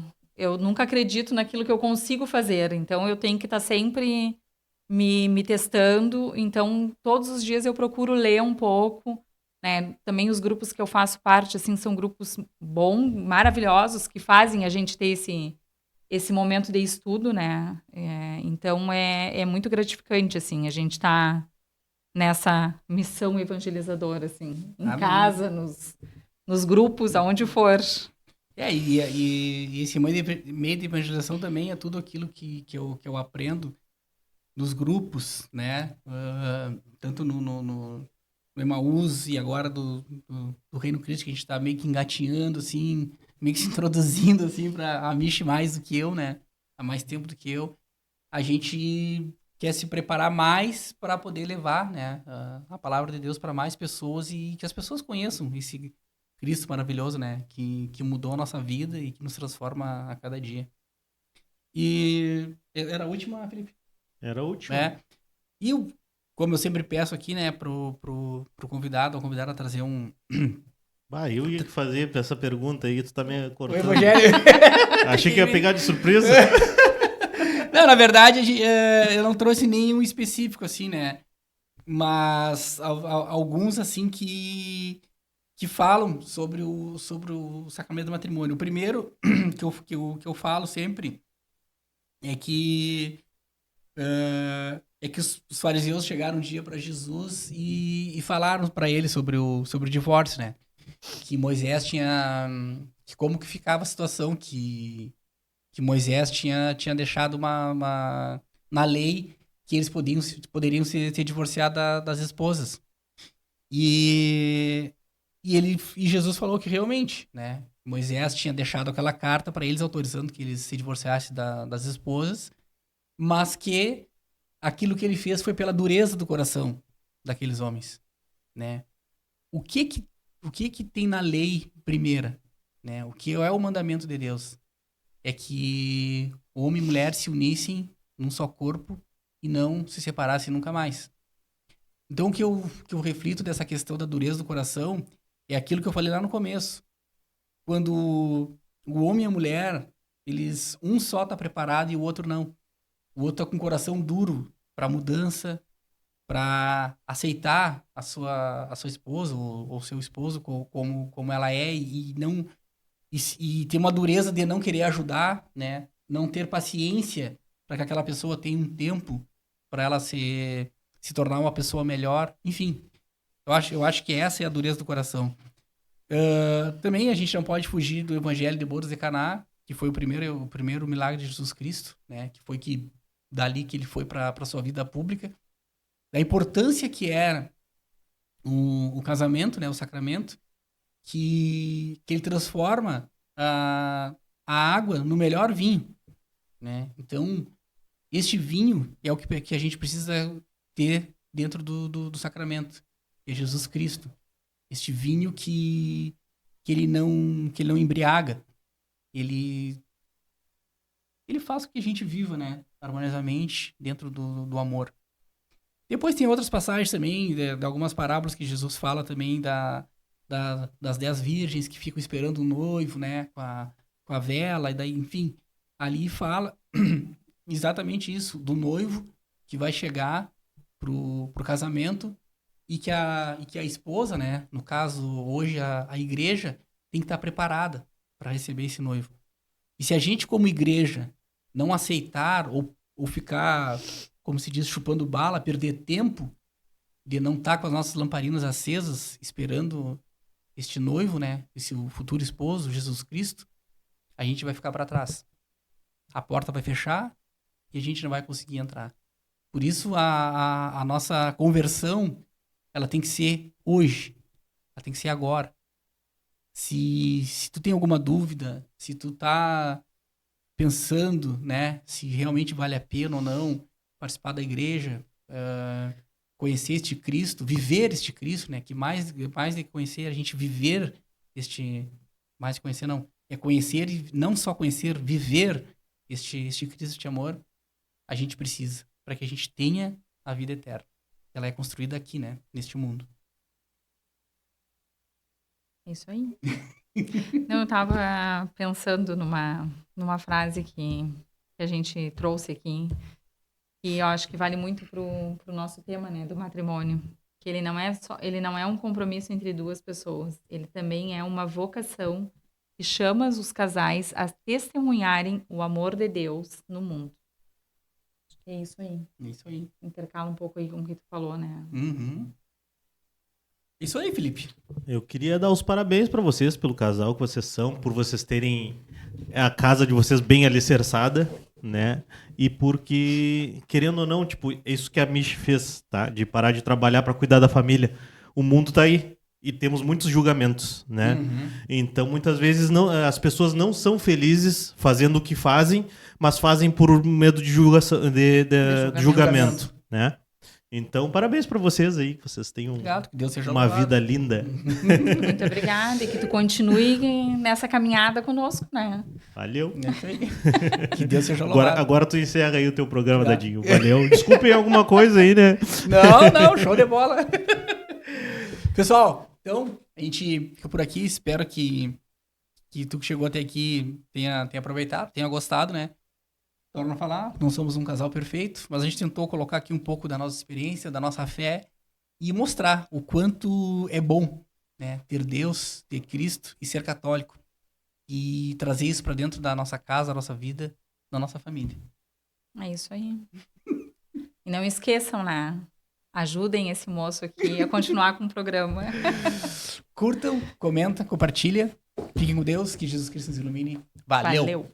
nunca acredito naquilo que eu consigo fazer. Então, eu tenho que estar sempre me testando. Então, todos os dias eu procuro ler um pouco, né? Também os grupos que eu faço parte, assim, são grupos bons, maravilhosos, que fazem a gente ter esse momento de estudo, né? Então, é muito gratificante, assim, a gente tá nessa missão evangelizadora, assim, em Amém. casa, nos grupos, aonde for. E esse meio de evangelização também é tudo aquilo que eu aprendo nos grupos, né? Tanto no Emaús e agora do Reino Cristo, que a gente tá meio que engatinhando, assim, meio que se introduzindo, assim, pra a Michi mais do que eu, né? Há mais tempo do que eu. A gente quer se preparar mais para poder levar, né, a palavra de Deus para mais pessoas e que as pessoas conheçam esse Cristo maravilhoso, né, que mudou a nossa vida e que nos transforma a cada dia. E era a última, Felipe, Era a última. né? E eu, como eu sempre peço aqui, né, pro convidado, ao convidado trazer um Bah, eu ia fazer essa pergunta aí, tu tá me o cortando. evangelho. Achei que ia pegar de surpresa. Não, na verdade, eu não trouxe nenhum específico assim, né? Mas alguns assim que falam sobre o sacramento do matrimônio. O primeiro que eu falo sempre é que os fariseus chegaram um dia para Jesus e falaram para ele sobre o divórcio, né? Que Moisés tinha que como que ficava a situação que Moisés tinha deixado na lei que eles poderiam ser divorciados das esposas. E, e Jesus falou que realmente, né? Moisés tinha deixado aquela carta para eles autorizando que eles se divorciassem das esposas, mas que aquilo que ele fez foi pela dureza do coração daqueles homens, né? O que que, o que que tem na lei primeira, né? O que é o mandamento de Deus? É que homem e mulher se unissem num só corpo e não se separassem nunca mais. Então, o que eu reflito dessa questão da dureza do coração é aquilo que eu falei lá no começo. Quando o homem e a mulher, um só tá preparado e o outro não. O outro tá com o coração duro para mudança, para aceitar a sua esposa ou seu esposo como ela é e não e ter uma dureza de não querer ajudar, né? Não ter paciência para que aquela pessoa tenha um tempo para ela se tornar uma pessoa melhor. Enfim, eu acho que essa é a dureza do coração. Também a gente não pode fugir do Evangelho de Bodas de Caná, que foi o primeiro milagre de Jesus Cristo, né? Que foi dali que ele foi para sua vida pública. Da importância que era o casamento, né? O sacramento, que ele transforma a água no melhor vinho, né? Então, este vinho é o que a gente precisa ter dentro do sacramento, que é Jesus Cristo. Este vinho que ele não embriaga, ele faz com que a gente viva, né, harmoniosamente dentro do amor. Depois tem outras passagens também, de algumas parábolas que Jesus fala também das 10 virgens que ficam esperando o noivo, né, com a vela, e daí, enfim, ali fala exatamente isso, do noivo que vai chegar pro casamento e que a esposa, né, no caso, hoje a igreja, tem que estar preparada para receber esse noivo. E se a gente, como igreja, não aceitar ou ficar, como se diz, chupando bala, perder tempo de não estar com as nossas lamparinas acesas, esperando este noivo, né, esse o futuro esposo, Jesus Cristo, a gente vai ficar para trás. A porta vai fechar e a gente não vai conseguir entrar. Por isso, a nossa conversão, ela tem que ser hoje. Ela tem que ser agora. Se tu tem alguma dúvida, se tu tá pensando, né, se realmente vale a pena ou não participar da igreja, conhecer este Cristo, viver este Cristo, né, que mais de conhecer, a gente viver mais de conhecer não, é conhecer e não só conhecer, viver este Cristo de amor, a gente precisa, para que a gente tenha a vida eterna. Ela é construída aqui, né, neste mundo. É isso aí. Não, eu tava pensando numa frase que a gente trouxe aqui, que eu acho que vale muito pro nosso tema, né, do matrimônio. Que ele não é um compromisso entre duas pessoas, ele também é uma vocação que chama os casais a testemunharem o amor de Deus no mundo. É isso aí. Isso aí. Intercala um pouco aí com o que tu falou, né? Uhum. Isso aí, Felipe. Eu queria dar os parabéns para vocês pelo casal que vocês são, por vocês terem a casa de vocês bem alicerçada, né? E porque, querendo ou não, tipo, é isso que a Michi fez, tá? De parar de trabalhar para cuidar da família. O mundo tá aí e temos muitos julgamentos, né? Uhum. Então, muitas vezes as pessoas não são felizes fazendo o que fazem, mas fazem por medo de de julgamento, né? Então, parabéns para vocês aí, que vocês tenham Obrigado, que Deus seja uma louvado. vida linda. Muito obrigada e que tu continue nessa caminhada conosco, né? Valeu. É isso aí. Que Deus seja louvado. Agora tu encerra aí o teu programa, Obrigado. Dadinho. Valeu. Desculpem alguma coisa aí, né? Não, show de bola. Pessoal, então, a gente fica por aqui. Espero que tu que chegou até aqui tenha aproveitado, tenha gostado, né? Torno a falar, não somos um casal perfeito, mas a gente tentou colocar aqui um pouco da nossa experiência, da nossa fé e mostrar o quanto é bom, né? Ter Deus, ter Cristo e ser católico. E trazer isso pra dentro da nossa casa, da nossa vida, da nossa família. É isso aí. E não esqueçam, né? Ajudem esse moço aqui a continuar com o programa. Curtam, comenta, compartilha. Fiquem com Deus, que Jesus Cristo nos ilumine. Valeu. Valeu.